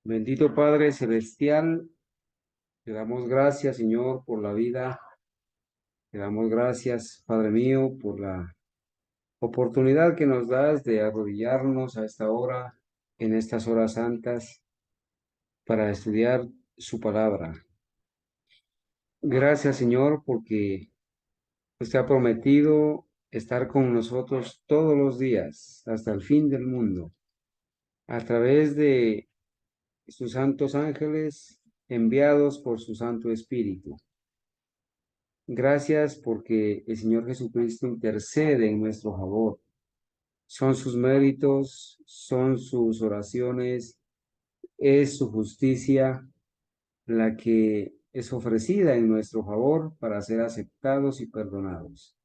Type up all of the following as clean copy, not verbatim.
Bendito Padre Celestial, te damos gracias, Señor, por la vida. Te damos gracias, Padre mío, por la oportunidad que nos das de arrodillarnos a esta hora, en estas horas santas, para estudiar su palabra. Gracias, Señor, porque usted ha prometido estar con nosotros todos los días, hasta el fin del mundo, a través de sus santos ángeles enviados por su Santo Espíritu. Gracias porque el Señor Jesucristo intercede en nuestro favor. Son sus méritos, son sus oraciones, es su justicia la que es ofrecida en nuestro favor para ser aceptados y perdonados.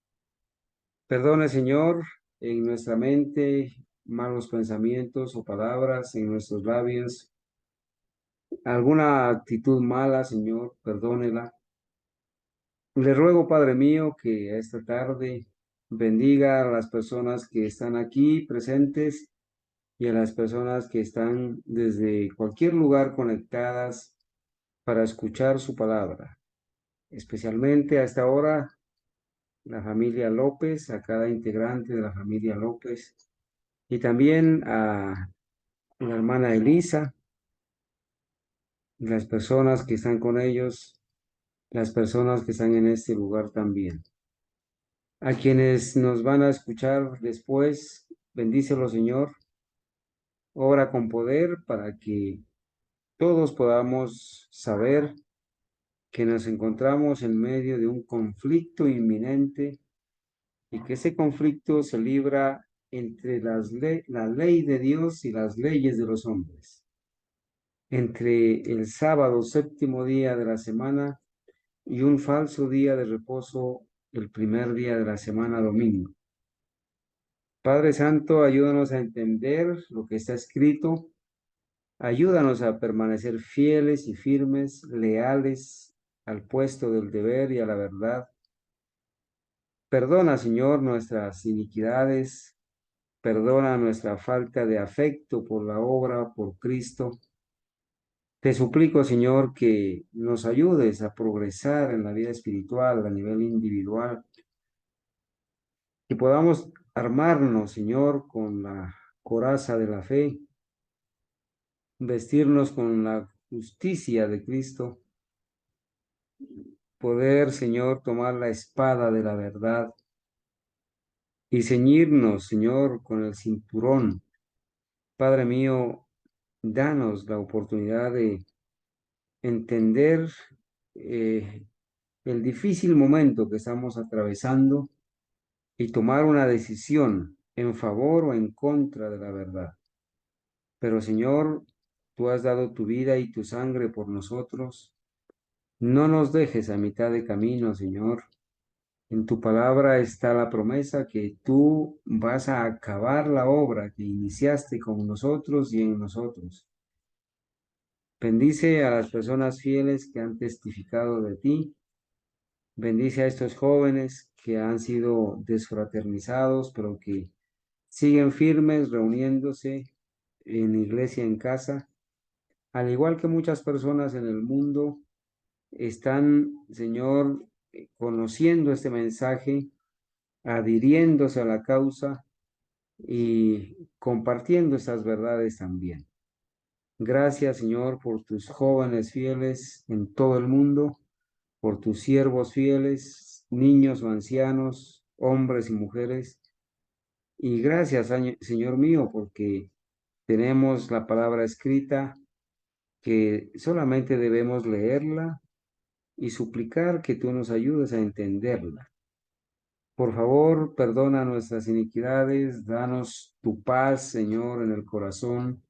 Perdone, Señor, en nuestra mente malos pensamientos o palabras, en nuestros labios, alguna actitud mala, Señor, perdónela. Le ruego, Padre mío, que esta tarde bendiga a las personas que están aquí presentes y a las personas que están desde cualquier lugar conectadas para escuchar su palabra. Especialmente a esta hora, la familia López, a cada integrante de la familia López y también a la hermana Elisa, las personas que están con ellos, las personas que están en este lugar también. A quienes nos van a escuchar después, bendícelo, Señor. Obra con poder para que todos podamos saber que nos encontramos en medio de un conflicto inminente y que ese conflicto se libra entre la ley de Dios y las leyes de los hombres, entre el sábado, séptimo día de la semana, y un falso día de reposo, el primer día de la semana, domingo. Padre Santo, ayúdanos a entender lo que está escrito. Ayúdanos a permanecer fieles y firmes, leales al puesto del deber y a la verdad. Perdona, Señor, nuestras iniquidades. Perdona nuestra falta de afecto por la obra, por Cristo. Te suplico, Señor, que nos ayudes a progresar en la vida espiritual a nivel individual, que podamos armarnos, Señor, con la coraza de la fe, vestirnos con la justicia de Cristo, poder, Señor, tomar la espada de la verdad y ceñirnos, Señor, con el cinturón. Padre mío, danos la oportunidad de entender eh, el difícil momento que estamos atravesando y tomar una decisión en favor o en contra de la verdad. Pero, Señor, tú has dado tu vida y tu sangre por nosotros. No nos dejes a mitad de camino, Señor. En tu palabra está la promesa que tú vas a acabar la obra que iniciaste con nosotros y en nosotros. Bendice a las personas fieles que han testificado de ti. Bendice a estos jóvenes que han sido desfraternizados, pero que siguen firmes reuniéndose en iglesia, en casa. Al igual que muchas personas en el mundo están, Señor, conociendo este mensaje, adhiriéndose a la causa y compartiendo estas verdades también. Gracias, Señor, por tus jóvenes fieles en todo el mundo, por tus siervos fieles, niños o ancianos, hombres y mujeres. Y gracias, Señor mío, porque tenemos la palabra escrita que solamente debemos leerla y suplicar que tú nos ayudes a entenderla. Por favor, perdona nuestras iniquidades, danos tu paz, Señor, en el corazón.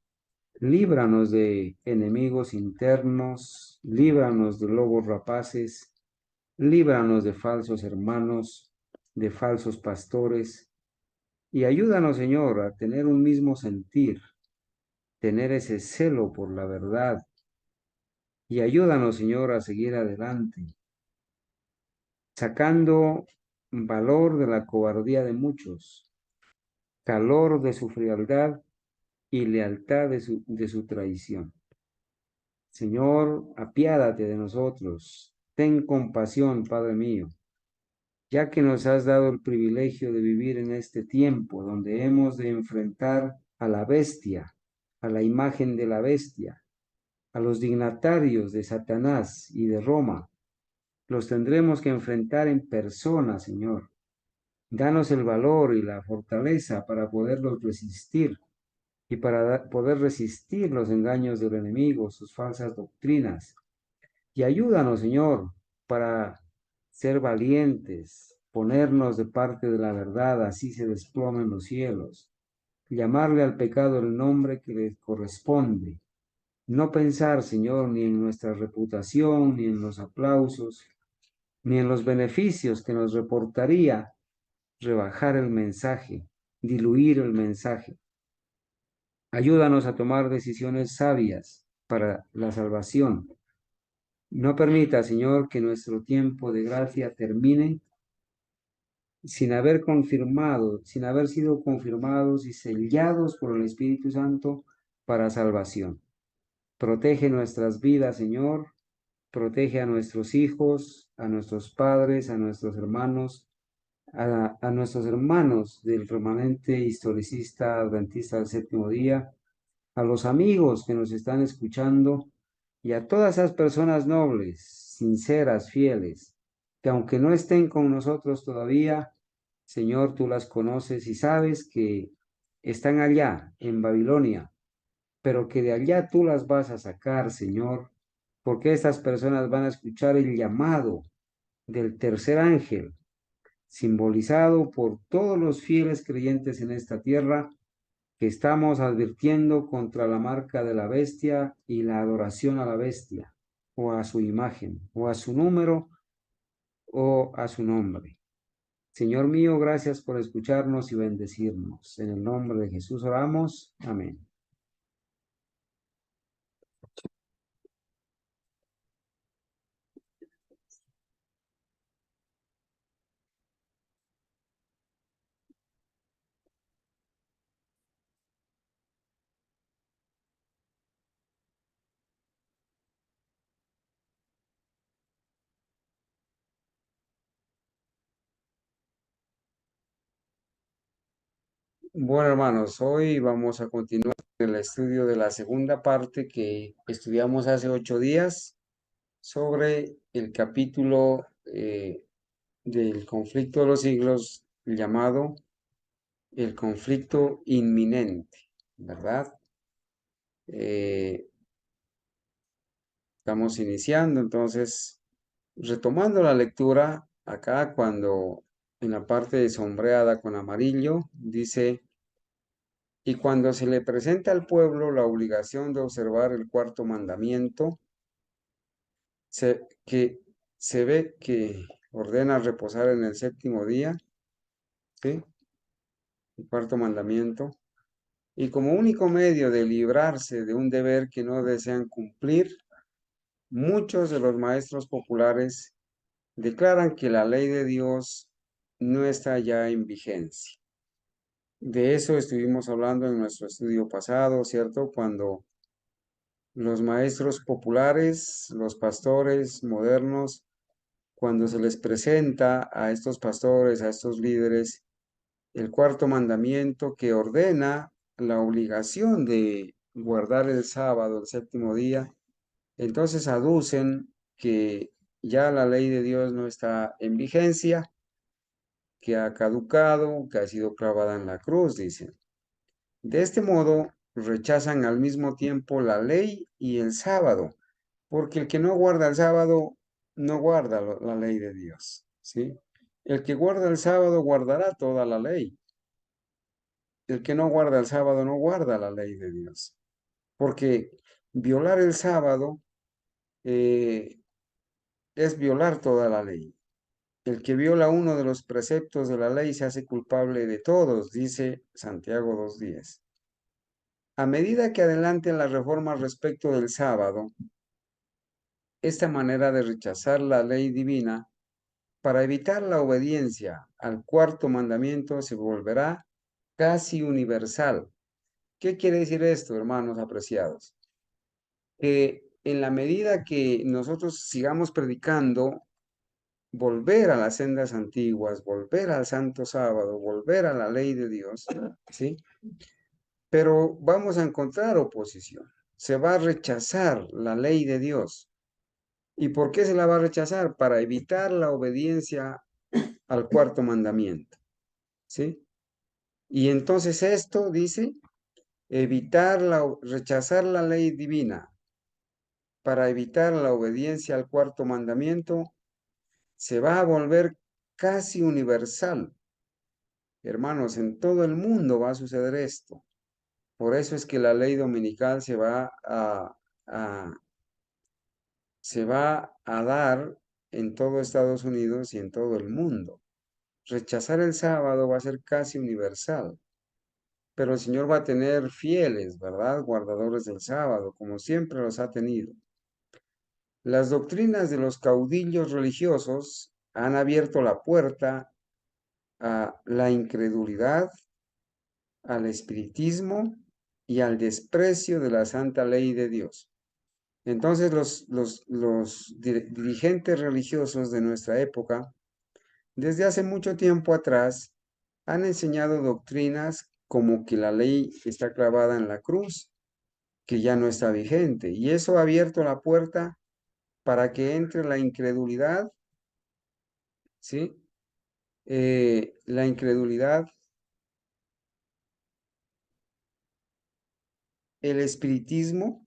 Líbranos de enemigos internos, líbranos de lobos rapaces, líbranos de falsos hermanos, de falsos pastores, y ayúdanos, Señor, a tener un mismo sentir, tener ese celo por la verdad, y ayúdanos, Señor, a seguir adelante, sacando valor de la cobardía de muchos, calor de su frialdad y lealtad de su traición. Señor, apiádate de nosotros. Ten compasión, Padre mío, ya que nos has dado el privilegio de vivir en este tiempo donde hemos de enfrentar a la bestia, a la imagen de la bestia, a los dignatarios de Satanás y de Roma. Los tendremos que enfrentar en persona, Señor. Danos el valor y la fortaleza para poderlos resistir y para poder resistir los engaños del enemigo, sus falsas doctrinas. Y ayúdanos, Señor, para ser valientes, ponernos de parte de la verdad, así se desplomen los cielos, llamarle al pecado el nombre que le corresponde, no pensar, Señor, ni en nuestra reputación, ni en los aplausos, ni en los beneficios que nos reportaría rebajar el mensaje, diluir el mensaje. Ayúdanos a tomar decisiones sabias para la salvación. No permita, Señor, que nuestro tiempo de gracia termine sin haber confirmado, sin haber sido confirmados y sellados por el Espíritu Santo para salvación. Protege nuestras vidas, Señor. Protege a nuestros hijos, a nuestros padres, a nuestros hermanos, a nuestros hermanos del remanente historicista adventista del séptimo día, a los amigos que nos están escuchando y a todas esas personas nobles, sinceras, fieles, que aunque no estén con nosotros todavía, Señor, tú las conoces y sabes que están allá en Babilonia, pero que de allá tú las vas a sacar, Señor, porque estas personas van a escuchar el llamado del tercer ángel, simbolizado por todos los fieles creyentes en esta tierra, que estamos advirtiendo contra la marca de la bestia y la adoración a la bestia, o a su imagen, o a su número, o a su nombre. Señor mío, gracias por escucharnos y bendecirnos. En el nombre de Jesús oramos. Amén. Bueno, hermanos, hoy vamos a continuar el estudio de la segunda parte que estudiamos hace 8 días sobre el capítulo del conflicto de los siglos llamado el conflicto inminente, ¿verdad? Eh, Estamos iniciando, entonces, retomando la lectura, acá cuando en la parte sombreada con amarillo, dice, y cuando se le presenta al pueblo la obligación de observar el cuarto mandamiento, que se ve que ordena reposar en el séptimo día, ¿sí? El cuarto mandamiento, y como único medio de librarse de un deber que no desean cumplir, muchos de los maestros populares declaran que la ley de Dios no está ya en vigencia. De eso estuvimos hablando en nuestro estudio pasado, ¿cierto? Cuando los maestros populares, los pastores modernos, cuando se les presenta a estos pastores, a estos líderes, el cuarto mandamiento que ordena la obligación de guardar el sábado, el séptimo día, entonces aducen que ya la ley de Dios no está en vigencia, que ha caducado, que ha sido clavada en la cruz, dicen. De este modo, rechazan al mismo tiempo la ley y el sábado, porque el que no guarda el sábado no guarda la ley de Dios, ¿sí? El que guarda el sábado guardará toda la ley. El que no guarda el sábado no guarda la ley de Dios, porque violar el sábado eh, es violar toda la ley. El que viola uno de los preceptos de la ley se hace culpable de todos, dice Santiago 2:10. A medida que adelante la reforma respecto del sábado, esta manera de rechazar la ley divina para evitar la obediencia al cuarto mandamiento se volverá casi universal. ¿Qué quiere decir esto, hermanos apreciados? Que en la medida que nosotros sigamos predicando, volver a las sendas antiguas, volver al Santo Sábado, volver a la ley de Dios, ¿sí? Pero vamos a encontrar oposición. Se va a rechazar la ley de Dios. ¿Y por qué se la va a rechazar? Para evitar la obediencia al cuarto mandamiento, ¿sí? Y entonces esto dice, rechazar la ley divina para evitar la obediencia al cuarto mandamiento, se va a volver casi universal. Hermanos, en todo el mundo va a suceder esto. Por eso es que la ley dominical a- se va a dar en todo Estados Unidos y en todo el mundo. Rechazar el sábado va a ser casi universal, pero el Señor va a tener fieles, ¿verdad? Guardadores del sábado, como siempre los ha tenido. Las doctrinas de los caudillos religiosos han abierto la puerta a la incredulidad, al espiritismo y al desprecio de la santa ley de Dios. Entonces los dirigentes religiosos de nuestra época, desde hace mucho tiempo atrás, han enseñado doctrinas como que la ley está clavada en la cruz, que ya no está vigente, y eso ha abierto la puerta para que entre la incredulidad, ¿sí? La incredulidad, el espiritismo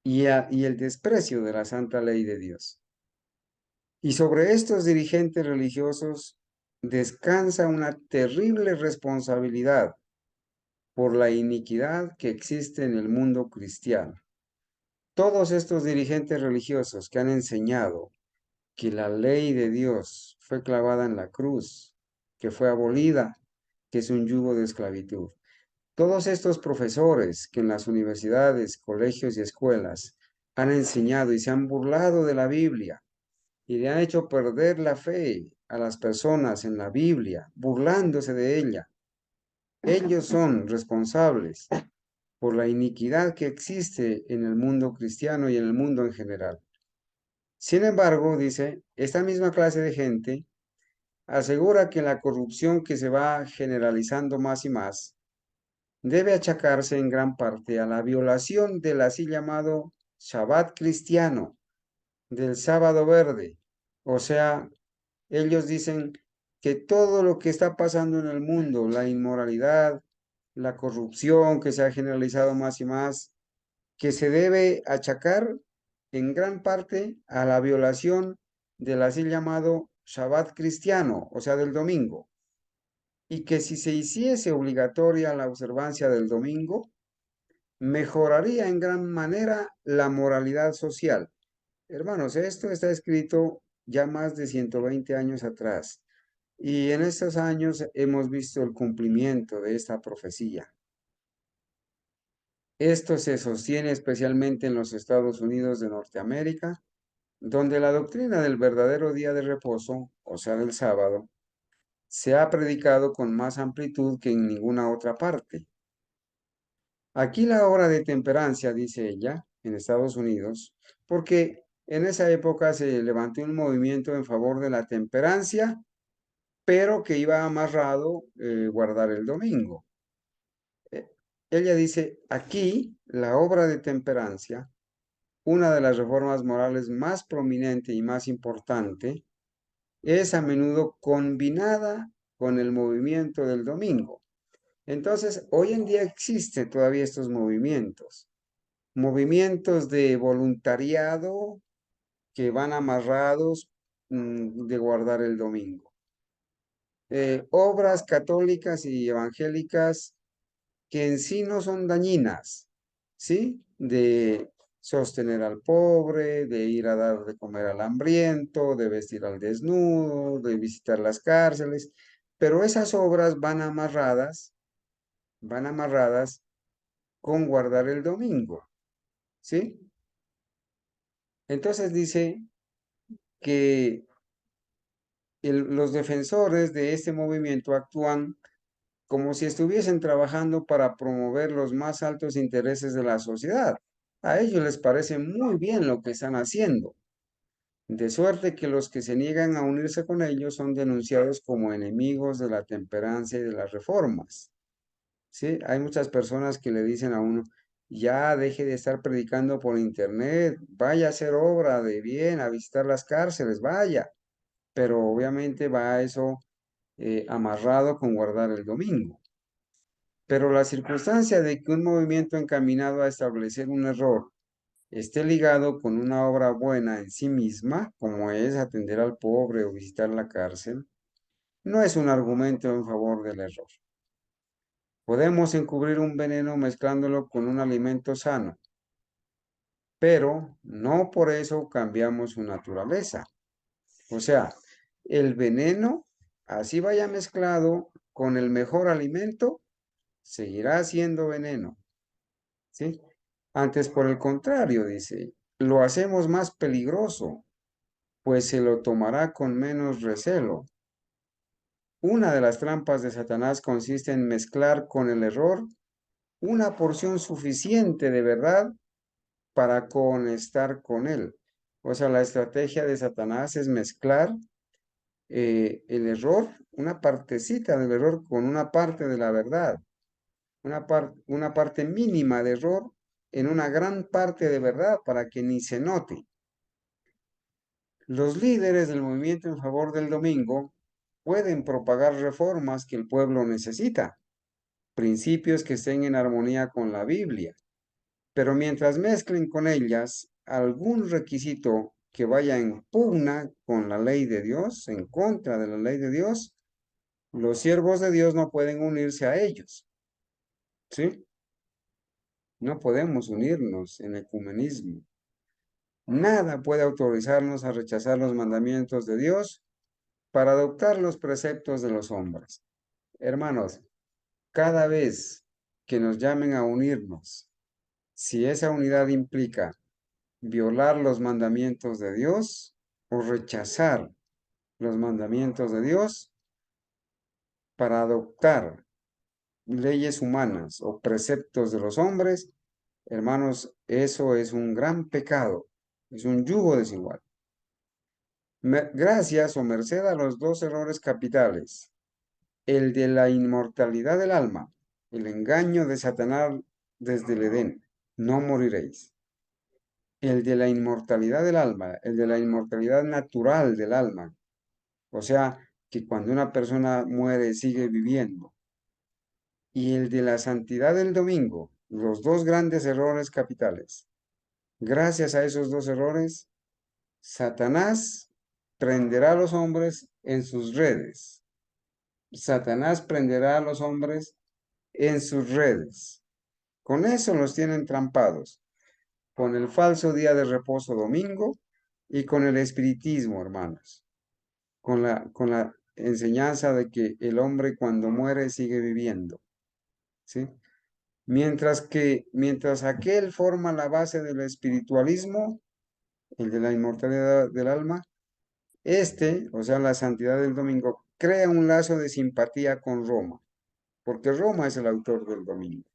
y el desprecio de la santa ley de Dios. Y sobre estos dirigentes religiosos descansa una terrible responsabilidad por la iniquidad que existe en el mundo cristiano. Todos estos dirigentes religiosos que han enseñado que la ley de Dios fue clavada en la cruz, que fue abolida, que es un yugo de esclavitud. Todos estos profesores que en las universidades, colegios y escuelas han enseñado y se han burlado de la Biblia y le han hecho perder la fe a las personas en la Biblia, burlándose de ella. Ellos son responsables por la iniquidad que existe en el mundo cristiano y en el mundo en general. Sin embargo, dice, esta misma clase de gente asegura que la corrupción que se va generalizando más y más debe achacarse en gran parte a la violación del así llamado Shabbat cristiano, del sábado verde. O sea, ellos dicen que todo lo que está pasando en el mundo, la inmoralidad, la corrupción que se ha generalizado más y más, que se debe achacar en gran parte a la violación del así llamado Shabbat cristiano, o sea, del domingo, y que si se hiciese obligatoria la observancia del domingo, mejoraría en gran manera la moralidad social. Hermanos, esto está escrito ya más de 120 años atrás, y en estos años hemos visto el cumplimiento de esta profecía. Esto se sostiene especialmente en los Estados Unidos de Norteamérica, donde la doctrina del verdadero día de reposo, o sea, del sábado, se ha predicado con más amplitud que en ninguna otra parte. Aquí la hora de temperancia, dice ella, en Estados Unidos, porque en esa época se levantó un movimiento en favor de la temperancia, pero que iba amarrado guardar el domingo. Eh, Ella dice, aquí la obra de temperancia, una de las reformas morales más prominente y más importante, es a menudo combinada con el movimiento del domingo. Entonces, hoy en día existen todavía estos movimientos de voluntariado que van amarrados de guardar el domingo. Obras católicas y evangélicas que en sí no son dañinas, ¿sí? De sostener al pobre, de ir a dar de comer al hambriento, de vestir al desnudo, de visitar las cárceles, pero esas obras van amarradas con guardar el domingo, ¿sí? Entonces dice que los defensores de este movimiento actúan como si estuviesen trabajando para promover los más altos intereses de la sociedad. A ellos les parece muy bien lo que están haciendo, de suerte que los que se niegan a unirse con ellos son denunciados como enemigos de la temperancia y de las reformas. ¿Sí? Hay muchas personas que le dicen a uno, ya deje de estar predicando por internet, vaya a hacer obra de bien, a visitar las cárceles, vaya. Pero obviamente va eso amarrado con guardar el domingo. Pero la circunstancia de que un movimiento encaminado a establecer un error esté ligado con una obra buena en sí misma, como es atender al pobre o visitar la cárcel, no es un argumento en favor del error. Podemos encubrir un veneno mezclándolo con un alimento sano, pero no por eso cambiamos su naturaleza. O sea, el veneno, así vaya mezclado con el mejor alimento, seguirá siendo veneno, ¿sí? Antes, por el contrario, dice, lo hacemos más peligroso, pues se lo tomará con menos recelo. Una de las trampas de Satanás consiste en mezclar con el error una porción suficiente de verdad para conectar con él. O sea, la estrategia de Satanás es mezclar el error, una partecita del error con una parte de la verdad, una parte mínima de error en una gran parte de verdad para que ni se note. Los líderes del movimiento en favor del domingo pueden propagar reformas que el pueblo necesita, principios que estén en armonía con la Biblia, pero mientras mezclen con ellas algún requisito que vaya en pugna con la ley de Dios, en contra de la ley de Dios, los siervos de Dios no pueden unirse a ellos, ¿sí? No podemos unirnos en ecumenismo. Nada puede autorizarnos a rechazar los mandamientos de Dios para adoptar los preceptos de los hombres. Hermanos, cada vez que nos llamen a unirnos, si esa unidad implica violar los mandamientos de Dios o rechazar los mandamientos de Dios para adoptar leyes humanas o preceptos de los hombres, hermanos, eso es un gran pecado, es un yugo desigual. Gracias o merced a los dos errores capitales, el de la inmortalidad del alma, el engaño de Satanás desde el Edén, no moriréis. El de la inmortalidad del alma, el de la inmortalidad natural del alma, o sea, que cuando una persona muere sigue viviendo. Y el de la santidad del domingo, los dos grandes errores capitales. Gracias a esos dos errores, Satanás prenderá a los hombres en sus redes. Satanás prenderá a los hombres en sus redes. Con eso los tienen trampados, con el falso día de reposo domingo y con el espiritismo, hermanos, con la enseñanza de que el hombre cuando muere sigue viviendo, ¿sí? Mientras aquel forma la base del espiritualismo, el de la inmortalidad del alma, o sea, la santidad del domingo, crea un lazo de simpatía con Roma, porque Roma es el autor del domingo.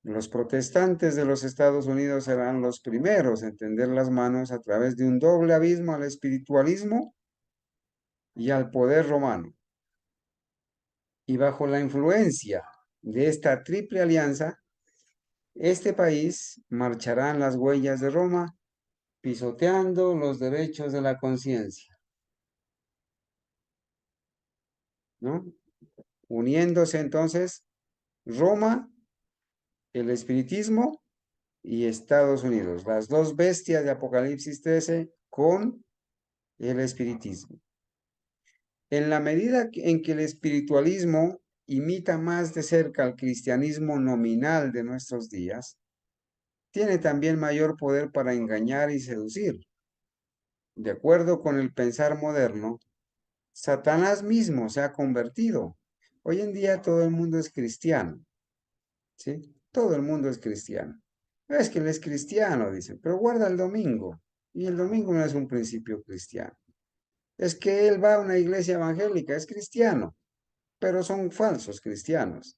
Los protestantes de los Estados Unidos serán los primeros en tender las manos a través de un doble abismo al espiritualismo y al poder romano. Y bajo la influencia de esta triple alianza, este país marchará en las huellas de Roma, pisoteando los derechos de la conciencia, ¿no? Uniéndose entonces Roma, el espiritismo y Estados Unidos, las dos bestias de Apocalipsis 13 con el espiritismo. En la medida en que el espiritualismo imita más de cerca al cristianismo nominal de nuestros días, tiene también mayor poder para engañar y seducir. De acuerdo con el pensar moderno, Satanás mismo se ha convertido. Hoy en día todo el mundo es cristiano, ¿sí? Todo el mundo es cristiano. Es que él es cristiano, dicen, pero guarda el domingo. Y el domingo no es un principio cristiano. Es que él va a una iglesia evangélica, es cristiano, pero son falsos cristianos.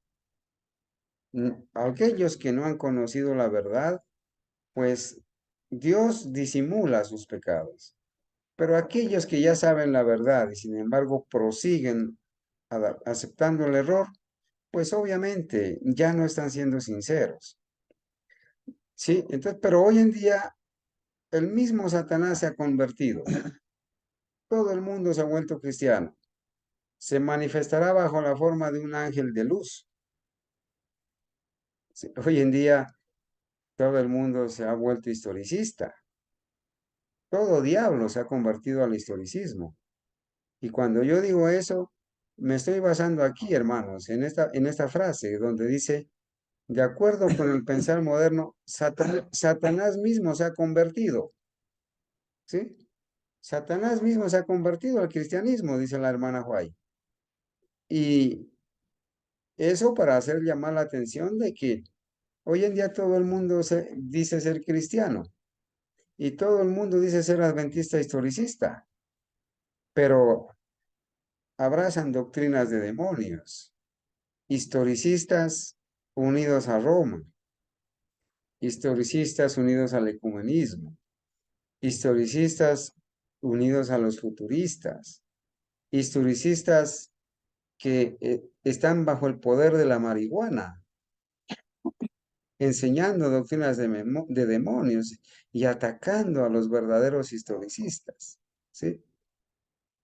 Aquellos que no han conocido la verdad pues Dios disimula sus pecados. Pero aquellos que ya saben la verdad y sin embargo prosiguen aceptando el error, pues obviamente ya no están siendo sinceros. Sí, entonces, pero hoy en día el mismo Satanás se ha convertido. Todo el mundo se ha vuelto cristiano. Se manifestará bajo la forma de un ángel de luz. Sí, hoy en día todo el mundo se ha vuelto historicista. Todo diablo se ha convertido al historicismo. Y cuando yo digo eso, me estoy basando aquí, hermanos, en esta frase donde dice, de acuerdo con el pensar moderno, Satanás mismo se ha convertido, ¿sí? Satanás mismo se ha convertido al cristianismo, dice la hermana White. Y eso para hacer llamar la atención de que hoy en día todo el mundo dice ser cristiano y todo el mundo dice ser adventista historicista, pero abrazan doctrinas de demonios, historicistas unidos a Roma, historicistas unidos al ecumenismo, historicistas unidos a los futuristas, historicistas que están bajo el poder de la marihuana, enseñando doctrinas de demonios y atacando a los verdaderos historicistas, ¿sí?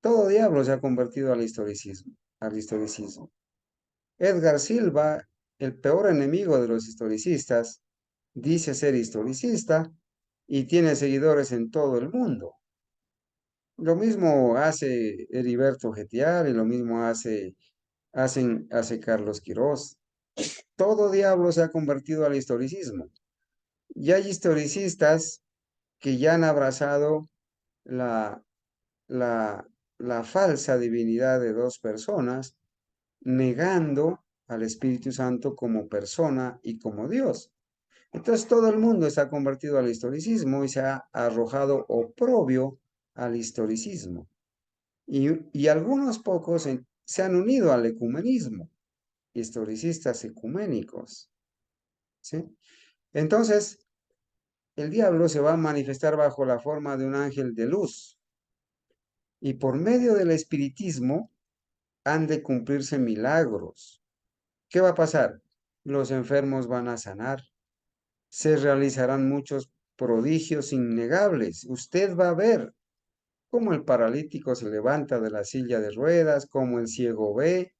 Todo diablo se ha convertido al historicismo, al historicismo. Edgar Silva, el peor enemigo de los historicistas, dice ser historicista y tiene seguidores en todo el mundo. Lo mismo hace Heriberto Getiar y lo mismo hace Carlos Quirós. Todo diablo se ha convertido al historicismo. Y hay historicistas que ya han abrazado la, la, la falsa divinidad de dos personas, negando al Espíritu Santo como persona y como Dios. Entonces todo el mundo está convertido al historicismo y se ha arrojado oprobio al historicismo. Y algunos pocos se han unido al ecumenismo, historicistas ecuménicos, ¿sí? Entonces, el diablo se va a manifestar bajo la forma de un ángel de luz y por medio del espiritismo han de cumplirse milagros. ¿Qué va a pasar? Los enfermos van a sanar, se realizarán muchos prodigios innegables. Usted va a ver cómo el paralítico se levanta de la silla de ruedas, cómo el ciego ve,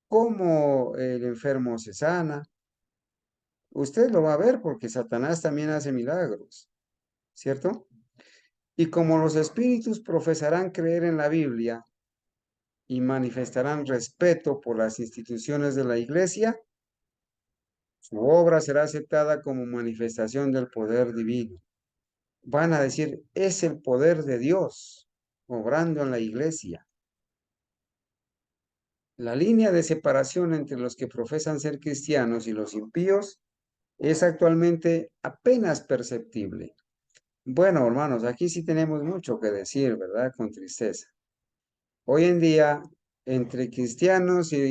cómo el enfermo se sana. Usted lo va a ver porque Satanás también hace milagros, ¿cierto? Y como los espíritus profesarán creer en la Biblia y manifestarán respeto por las instituciones de la iglesia, su obra será aceptada como manifestación del poder divino. Van a decir, es el poder de Dios obrando en la iglesia. La línea de separación entre los que profesan ser cristianos y los impíos es actualmente apenas perceptible. Bueno, hermanos, aquí sí tenemos mucho que decir, ¿verdad? Con tristeza. Hoy en día, entre cristianos e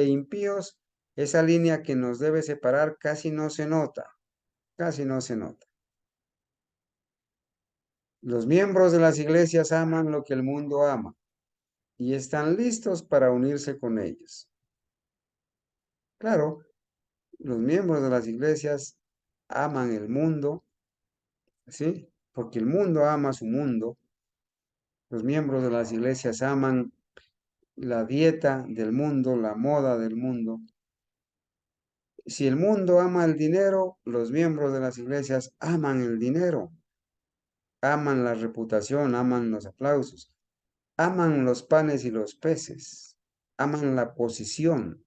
impíos, esa línea que nos debe separar casi no se nota, casi no se nota. Los miembros de las iglesias aman lo que el mundo ama y están listos para unirse con ellos. Claro, los miembros de las iglesias aman el mundo, ¿sí? Porque el mundo ama su mundo. Los miembros de las iglesias aman la dieta del mundo, la moda del mundo. Si el mundo ama el dinero, los miembros de las iglesias aman el dinero, aman la reputación, aman los aplausos, aman los panes y los peces, aman la posición,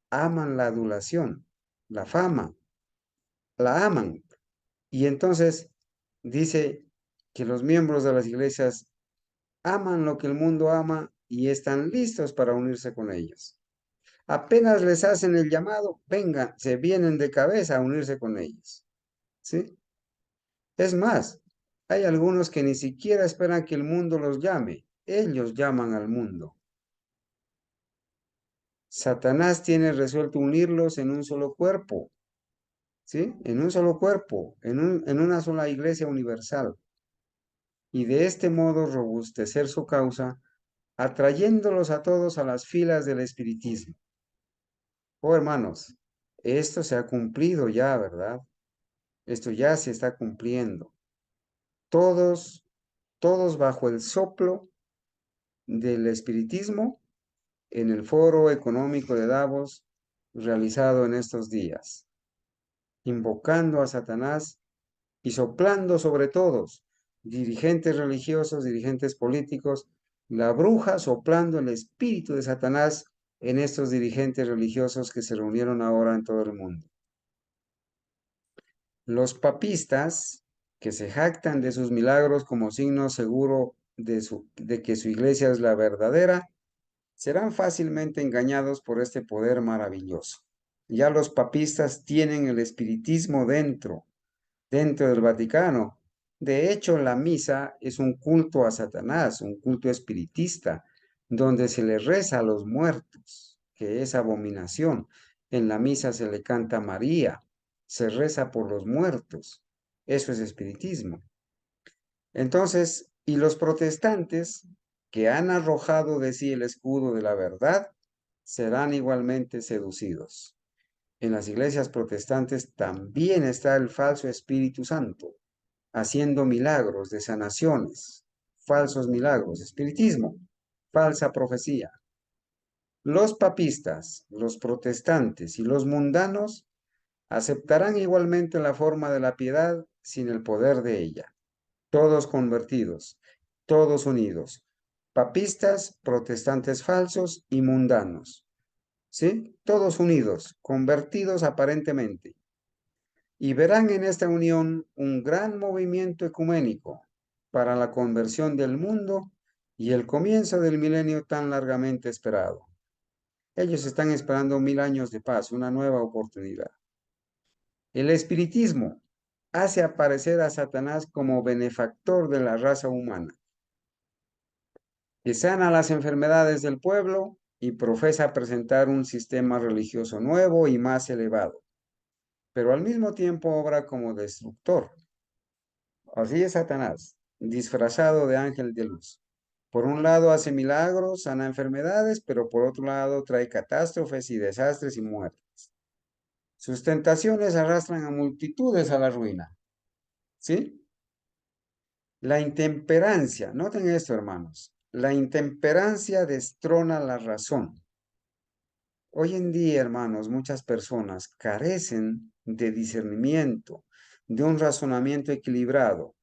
aman la adulación, la fama, la aman. Y entonces dice que los miembros de las iglesias aman lo que el mundo ama y están listos para unirse con ellos. Apenas les hacen el llamado, vengan, se vienen de cabeza a unirse con ellos. ¿Sí? Es más, hay algunos que ni siquiera esperan que el mundo los llame, ellos llaman al mundo. Satanás tiene resuelto unirlos en un solo cuerpo. ¿sí? En un solo cuerpo, en una sola iglesia universal. Y de este modo robustecer su causa, atrayéndolos a todos a las filas del espiritismo. Oh, hermanos, esto se ha cumplido ya, ¿verdad? Esto ya se está cumpliendo. Todos, todos bajo el soplo del espiritismo en el foro económico de Davos realizado en estos días, invocando a Satanás y soplando sobre todos, dirigentes religiosos, dirigentes políticos, la bruja soplando el espíritu de Satanás en estos dirigentes religiosos que se reunieron ahora en todo el mundo. Los papistas, que se jactan de sus milagros como signo seguro de que su iglesia es la verdadera, serán fácilmente engañados por este poder maravilloso. Ya los papistas tienen el espiritismo dentro del Vaticano. De hecho, la misa es un culto a Satanás, un culto espiritista, donde se le reza a los muertos, que es abominación. En la misa se le canta a María, se reza por los muertos. Eso es espiritismo. Entonces, y los protestantes que han arrojado de sí el escudo de la verdad, serán igualmente seducidos. En las iglesias protestantes también está el falso Espíritu Santo, haciendo milagros de sanaciones, falsos milagros, espiritismo, falsa profecía. Los papistas, los protestantes y los mundanos aceptarán igualmente la forma de la piedad sin el poder de ella. Todos convertidos, todos unidos, papistas, protestantes falsos y mundanos, ¿sí? Todos unidos, convertidos aparentemente, y verán en esta unión un gran movimiento ecuménico para la conversión del mundo y el comienzo del milenio tan largamente esperado. Ellos están esperando 1000 años de paz, una nueva oportunidad. El espiritismo hace aparecer a Satanás como benefactor de la raza humana, que sana las enfermedades del pueblo y profesa presentar un sistema religioso nuevo y más elevado, pero al mismo tiempo obra como destructor. Así es Satanás, disfrazado de ángel de luz. Por un lado hace milagros, sana enfermedades, pero por otro lado trae catástrofes y desastres y muerte. Sus tentaciones arrastran a multitudes a la ruina. ¿Sí? La intemperancia, noten esto, hermanos, la intemperancia destrona la razón. Hoy en día, hermanos, muchas personas carecen de discernimiento, de un razonamiento equilibrado,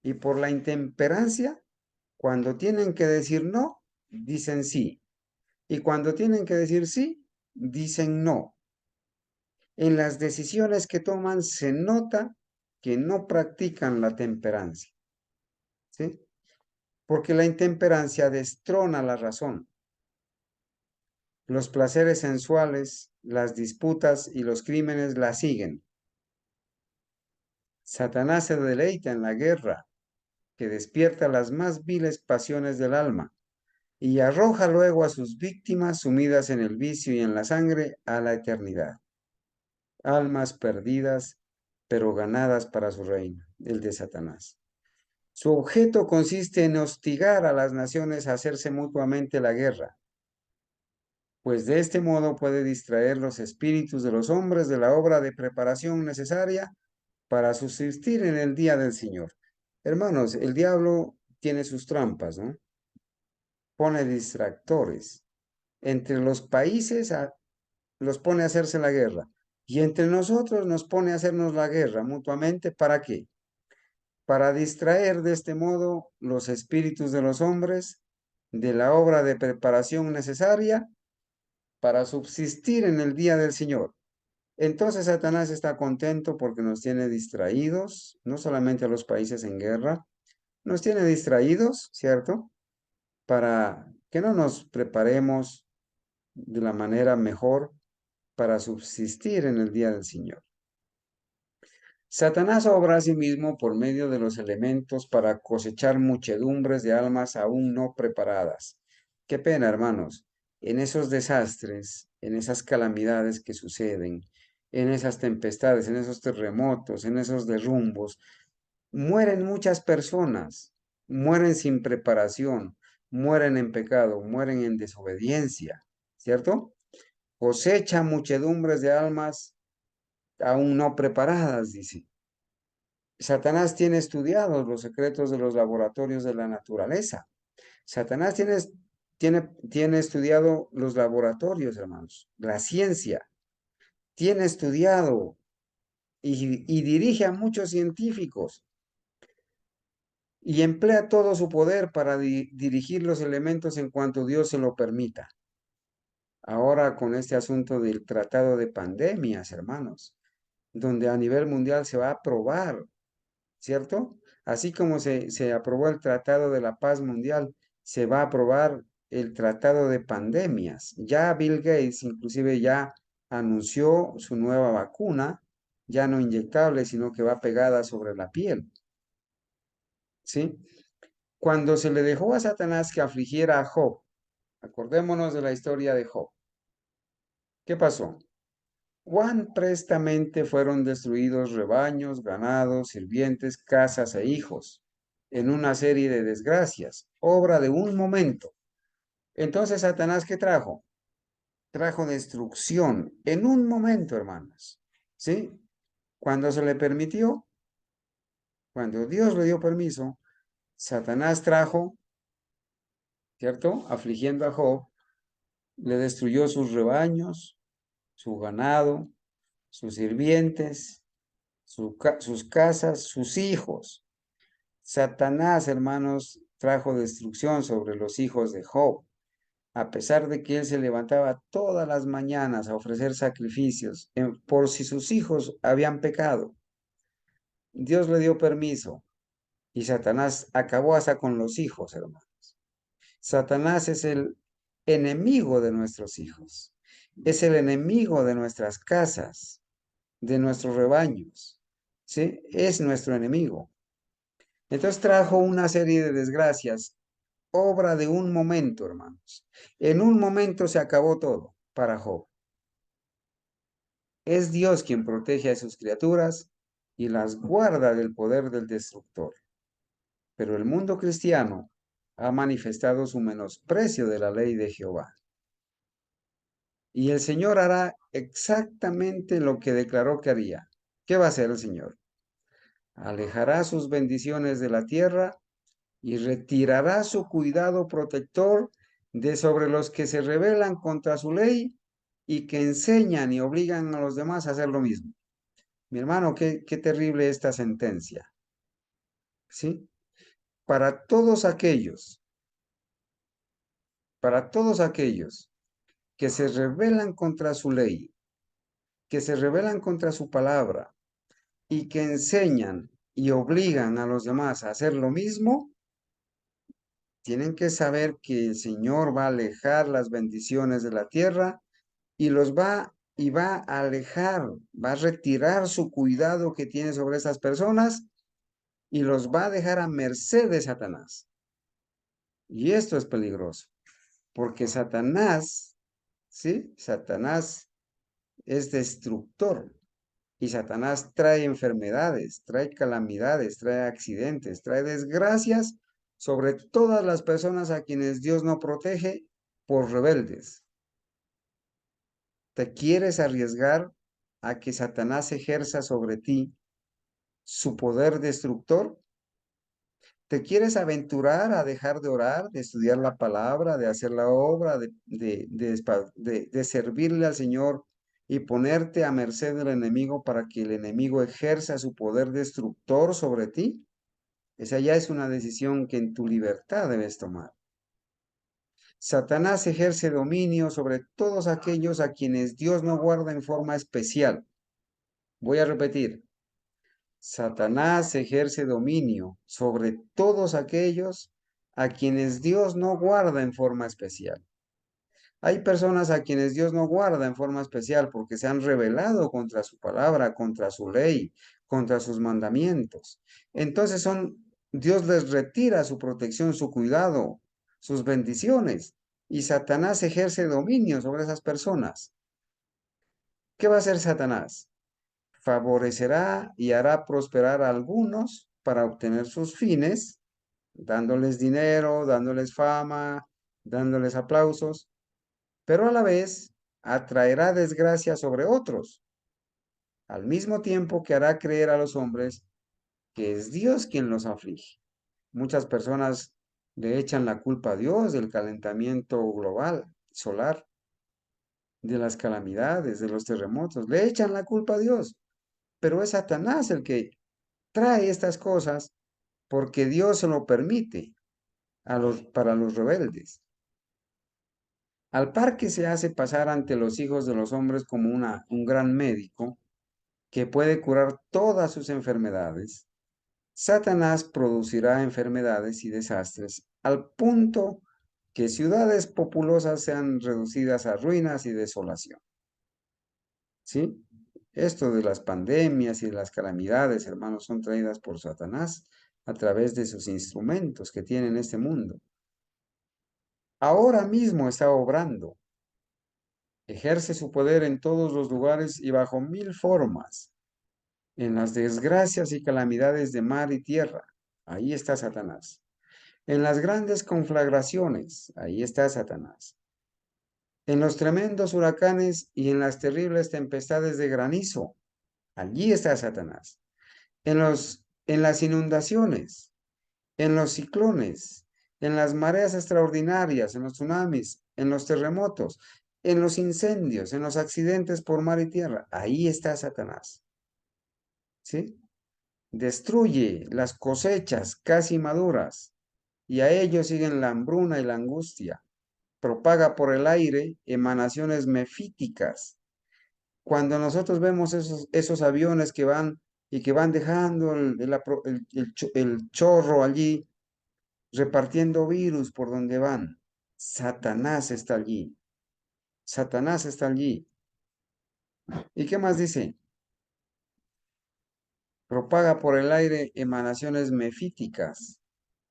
y por la intemperancia, cuando tienen que decir no, dicen sí, y cuando tienen que decir sí, dicen no. En las decisiones que toman se nota que no practican la temperancia, ¿sí? Porque la intemperancia destrona la razón. Los placeres sensuales, las disputas y los crímenes la siguen. Satanás se deleita en la guerra, que despierta las más viles pasiones del alma, y arroja luego a sus víctimas sumidas en el vicio y en la sangre a la eternidad. Almas perdidas, pero ganadas para su reino, el de Satanás. Su objeto consiste en hostigar a las naciones a hacerse mutuamente la guerra, pues de este modo puede distraer los espíritus de los hombres de la obra de preparación necesaria para subsistir en el día del Señor. Hermanos, el diablo tiene sus trampas, ¿no? Pone distractores. Entre los países los pone a hacerse la guerra. Y entre nosotros nos pone a hacernos la guerra mutuamente. ¿Para qué? Para distraer de este modo los espíritus de los hombres de la obra de preparación necesaria para subsistir en el día del Señor. Entonces Satanás está contento porque nos tiene distraídos, no solamente a los países en guerra, nos tiene distraídos, ¿cierto? Para que no nos preparemos de la manera mejor para subsistir en el día del Señor. Satanás obra a sí mismo por medio de los elementos para cosechar muchedumbres de almas aún no preparadas. Qué pena, hermanos, en esos desastres, en esas calamidades que suceden, en esas tempestades, en esos terremotos, en esos derrumbos. Mueren muchas personas, mueren sin preparación, mueren en pecado, mueren en desobediencia, ¿cierto? Cosecha muchedumbres de almas aún no preparadas, dice. Satanás tiene estudiados los secretos de los laboratorios de la naturaleza. Satanás tiene estudiado los laboratorios, hermanos, la ciencia. Tiene estudiado y dirige a muchos científicos y emplea todo su poder para dirigir los elementos en cuanto Dios se lo permita. Ahora con este asunto del tratado de pandemias, hermanos, donde a nivel mundial se va a aprobar, ¿cierto? Así como se aprobó el Tratado de la Paz Mundial, se va a aprobar el Tratado de Pandemias. Ya Bill Gates inclusive ya anunció su nueva vacuna, ya no inyectable, sino que va pegada sobre la piel, ¿sí? Cuando se le dejó a Satanás que afligiera a Job, acordémonos de la historia de Job. ¿Qué pasó? Cuán prestamente fueron destruidos rebaños, ganados, sirvientes, casas e hijos, en una serie de desgracias, obra de un momento. Entonces, Satanás, ¿qué trajo? Trajo destrucción en un momento, hermanos. ¿Sí? Cuando se le permitió, cuando Dios le dio permiso, Satanás trajo, ¿cierto? Afligiendo a Job, le destruyó sus rebaños, su ganado, sus sirvientes, sus casas, sus hijos. Satanás, hermanos, trajo destrucción sobre los hijos de Job, a pesar de que él se levantaba todas las mañanas a ofrecer sacrificios por si sus hijos habían pecado. Dios le dio permiso y Satanás acabó hasta con los hijos, hermanos. Satanás es el enemigo de nuestros hijos, es el enemigo de nuestras casas, de nuestros rebaños, ¿sí? Es nuestro enemigo. Entonces trajo una serie de desgracias, obra de un momento, hermanos. En un momento se acabó todo para Job. Es Dios quien protege a sus criaturas y las guarda del poder del destructor. Pero el mundo cristiano ha manifestado su menosprecio de la ley de Jehová. Y el Señor hará exactamente lo que declaró que haría. ¿Qué va a hacer el Señor? Alejará sus bendiciones de la tierra y retirará su cuidado protector de sobre los que se rebelan contra su ley y que enseñan y obligan a los demás a hacer lo mismo. Mi hermano, qué terrible esta sentencia, ¿sí? Para todos aquellos, para todos aquellos que se rebelan contra su ley, que se rebelan contra su palabra y que enseñan y obligan a los demás a hacer lo mismo, tienen que saber que el Señor va a alejar las bendiciones de la tierra y va a alejar, va a retirar su cuidado que tiene sobre esas personas y los va a dejar a merced de Satanás. Y esto es peligroso, porque Satanás, ¿sí? Satanás es destructor y Satanás trae enfermedades, trae calamidades, trae accidentes, trae desgracias sobre todas las personas a quienes Dios no protege por rebeldes. ¿Te quieres arriesgar a que Satanás ejerza sobre ti su poder destructor? ¿Te quieres aventurar a dejar de orar, de estudiar la palabra, de hacer la obra, de servirle al Señor y ponerte a merced del enemigo para que el enemigo ejerza su poder destructor sobre ti? Esa ya es una decisión que en tu libertad debes tomar. Satanás ejerce dominio sobre todos aquellos a quienes Dios no guarda en forma especial. Voy a repetir, Satanás ejerce dominio sobre todos aquellos a quienes Dios no guarda en forma especial. Hay personas a quienes Dios no guarda en forma especial porque se han rebelado contra su palabra, contra su ley, contra sus mandamientos. Entonces Dios les retira su protección, su cuidado, sus bendiciones y Satanás ejerce dominio sobre esas personas. ¿Qué va a hacer Satanás? Favorecerá y hará prosperar a algunos para obtener sus fines, dándoles dinero, dándoles fama, dándoles aplausos, pero a la vez atraerá desgracia sobre otros, al mismo tiempo que hará creer a los hombres que es Dios quien los aflige. Muchas personas le echan la culpa a Dios del calentamiento global, solar, de las calamidades, de los terremotos. Le echan la culpa a Dios, pero es Satanás el que trae estas cosas porque Dios se lo permite para los rebeldes. Al par que se hace pasar ante los hijos de los hombres como un gran médico que puede curar todas sus enfermedades, Satanás producirá enfermedades y desastres al punto que ciudades populosas sean reducidas a ruinas y desolación. ¿Sí? Esto de las pandemias y de las calamidades, hermanos, son traídas por Satanás a través de sus instrumentos que tiene en este mundo. Ahora mismo está obrando, ejerce su poder en todos los lugares y bajo mil formas, en las desgracias y calamidades de mar y tierra. Ahí está Satanás. En las grandes conflagraciones, ahí está Satanás. En los tremendos huracanes y en las terribles tempestades de granizo, allí está Satanás. En las inundaciones, en los ciclones, en las mareas extraordinarias, en los tsunamis, en los terremotos, en los incendios, en los accidentes por mar y tierra. Ahí está Satanás. ¿Sí? Destruye las cosechas casi maduras y a ellos siguen la hambruna y la angustia. Propaga por el aire emanaciones mefíticas. Cuando nosotros vemos esos aviones que van y que van dejando el chorro allí, repartiendo virus por donde van, Satanás está allí. Satanás está allí. ¿Y qué más dice? Propaga por el aire emanaciones mefíticas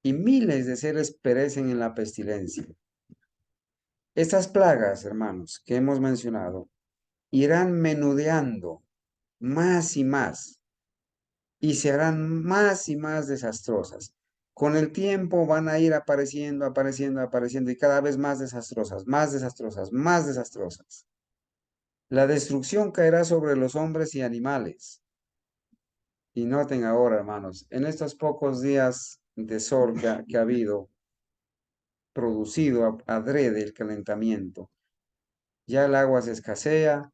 y miles de seres perecen en la pestilencia. Estas plagas, hermanos, que hemos mencionado, irán menudeando más y se harán más y más desastrosas. Con el tiempo van a ir apareciendo, apareciendo, apareciendo y cada vez más desastrosas, más desastrosas, más desastrosas. La destrucción caerá sobre los hombres y animales. Y noten ahora, hermanos, en estos pocos días de sol que ha habido, producido adrede el calentamiento, ya el agua se escasea,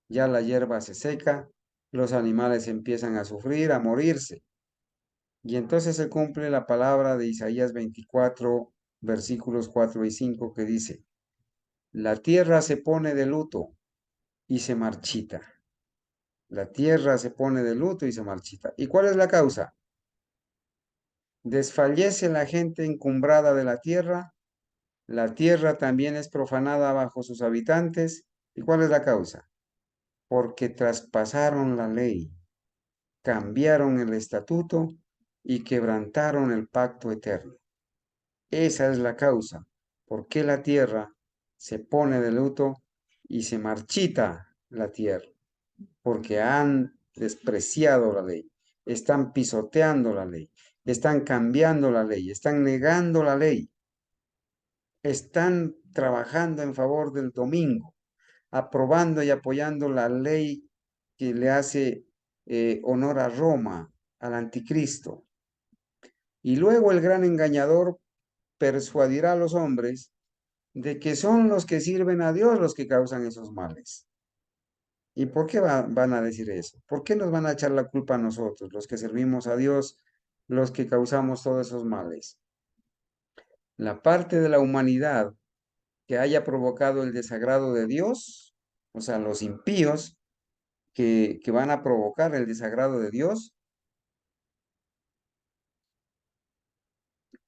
ya la hierba se seca, los animales empiezan a sufrir, a morirse. Y entonces se cumple la palabra de Isaías 24, versículos 4 y 5 que dice, la tierra se pone de luto y se marchita. La tierra se pone de luto y se marchita. ¿Y cuál es la causa? Desfallece la gente encumbrada de la tierra también es profanada bajo sus habitantes. ¿Y cuál es la causa? Porque traspasaron la ley, cambiaron el estatuto y quebrantaron el pacto eterno. Esa es la causa. ¿Por qué la tierra se pone de luto y se marchita la tierra? Porque han despreciado la ley, están pisoteando la ley, están cambiando la ley, están negando la ley, están trabajando en favor del domingo, aprobando y apoyando la ley que le hace honor a Roma, al anticristo. Y luego el gran engañador persuadirá a los hombres de que son los que sirven a Dios los que causan esos males. ¿Y por qué van a decir eso? ¿Por qué nos van a echar la culpa a nosotros, los que servimos a Dios, los que causamos todos esos males? La parte de la humanidad que haya provocado el desagrado de Dios, o sea, los impíos que van a provocar el desagrado de Dios,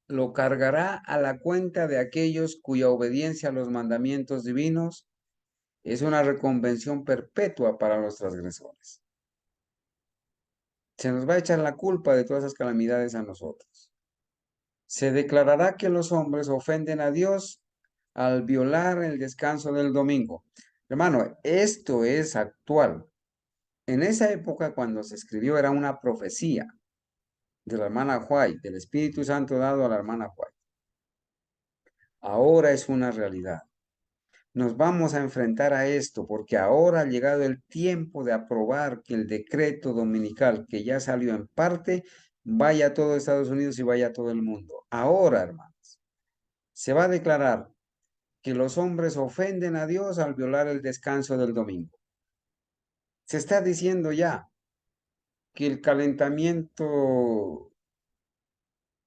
lo cargará a la cuenta de aquellos cuya obediencia a los mandamientos divinos es una reconvención perpetua para los transgresores. Se nos va a echar la culpa de todas esas calamidades a nosotros. Se declarará que los hombres ofenden a Dios al violar el descanso del domingo. Hermano, esto es actual. En esa época, cuando se escribió, era una profecía de la hermana White, del Espíritu Santo dado a la hermana White. Ahora es una realidad. Nos vamos a enfrentar a esto porque ahora ha llegado el tiempo de aprobar que el decreto dominical que ya salió en parte vaya a todo Estados Unidos y vaya a todo el mundo. Ahora, hermanos, se va a declarar que los hombres ofenden a Dios al violar el descanso del domingo. Se está diciendo ya que el calentamiento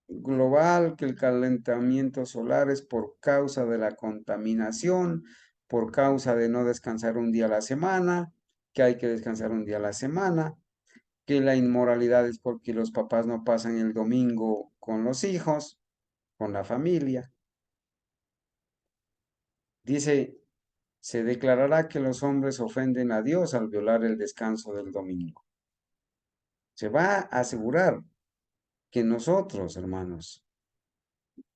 global, que el calentamiento solar es por causa de la contaminación, por causa de no descansar un día a la semana, que hay que descansar un día a la semana, que la inmoralidad es porque los papás no pasan el domingo con los hijos, con la familia. Dice, se declarará que los hombres ofenden a Dios al violar el descanso del domingo. Se va a asegurar que nosotros, hermanos,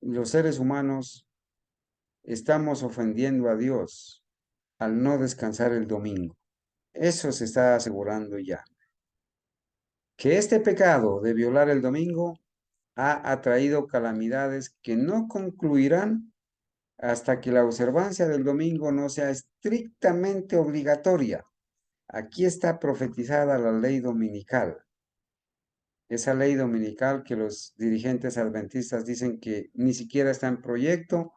los seres humanos, estamos ofendiendo a Dios al no descansar el domingo. Eso se está asegurando ya. Que este pecado de violar el domingo ha atraído calamidades que no concluirán hasta que la observancia del domingo no sea estrictamente obligatoria. Aquí está profetizada la ley dominical. Esa ley dominical que los dirigentes adventistas dicen que ni siquiera está en proyecto,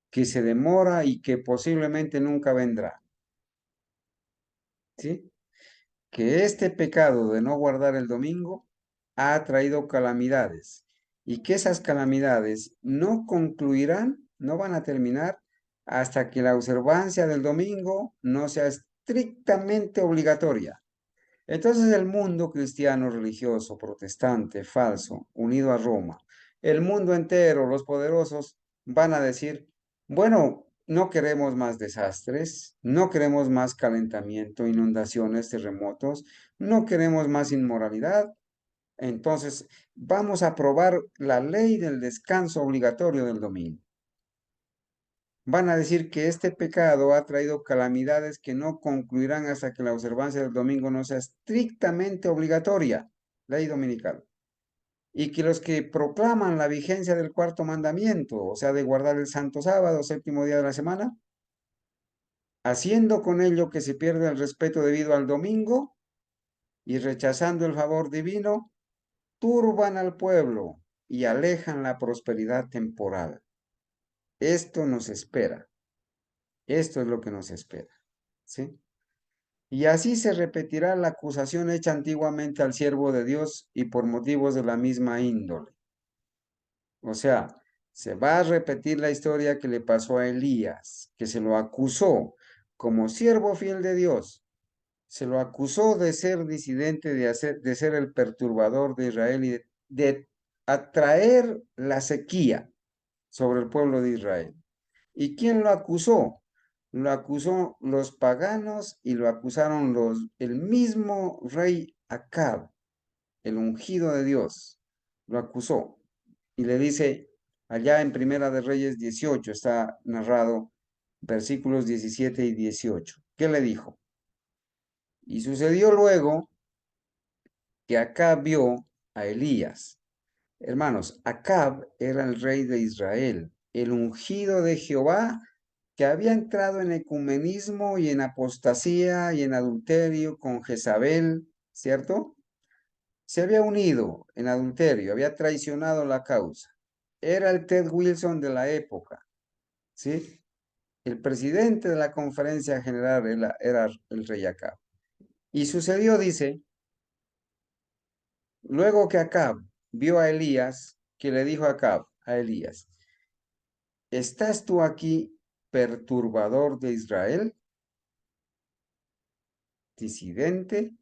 que se demora y que posiblemente nunca vendrá. ¿Sí? Que este pecado de no guardar el domingo ha traído calamidades y que esas calamidades no concluirán, no van a terminar hasta que la observancia del domingo no sea estrictamente obligatoria. Entonces el mundo cristiano, religioso, protestante, falso, unido a Roma, el mundo entero, los poderosos, van a decir, bueno, no queremos más desastres, no queremos más calentamiento, inundaciones, terremotos, no queremos más inmoralidad. Entonces vamos a aprobar la ley del descanso obligatorio del domingo. Van a decir que este pecado ha traído calamidades que no concluirán hasta que la observancia del domingo no sea estrictamente obligatoria, ley dominical. Y que los que proclaman la vigencia del cuarto mandamiento, o sea, de guardar el santo sábado, séptimo día de la semana, haciendo con ello que se pierda el respeto debido al domingo y rechazando el favor divino, turban al pueblo y alejan la prosperidad temporal. Esto nos espera. Esto es lo que nos espera. ¿Sí? Y así se repetirá la acusación hecha antiguamente al siervo de Dios y por motivos de la misma índole. O sea, se va a repetir la historia que le pasó a Elías, que se lo acusó como siervo fiel de Dios. Se lo acusó de ser disidente, de ser el perturbador de Israel y de atraer la sequía sobre el pueblo de Israel. ¿Y quién lo acusó? Lo acusó los paganos y lo acusaron el mismo rey Acab, el ungido de Dios. Lo acusó y le dice, allá en Primera de Reyes 18 está narrado versículos 17 y 18. ¿Qué le dijo? Y sucedió luego que Acab vio a Elías. Hermanos, Acab era el rey de Israel, el ungido de Jehová que había entrado en ecumenismo y en apostasía y en adulterio con Jezabel, ¿cierto? Se había unido en adulterio, había traicionado la causa. Era el Ted Wilson de la época, ¿sí? El presidente de la conferencia general era el rey Acab. Y sucedió, dice, luego que Acab vio a Elías, que le dijo a Acab, a Elías, ¿estás tú aquí, perturbador de Israel, disidente,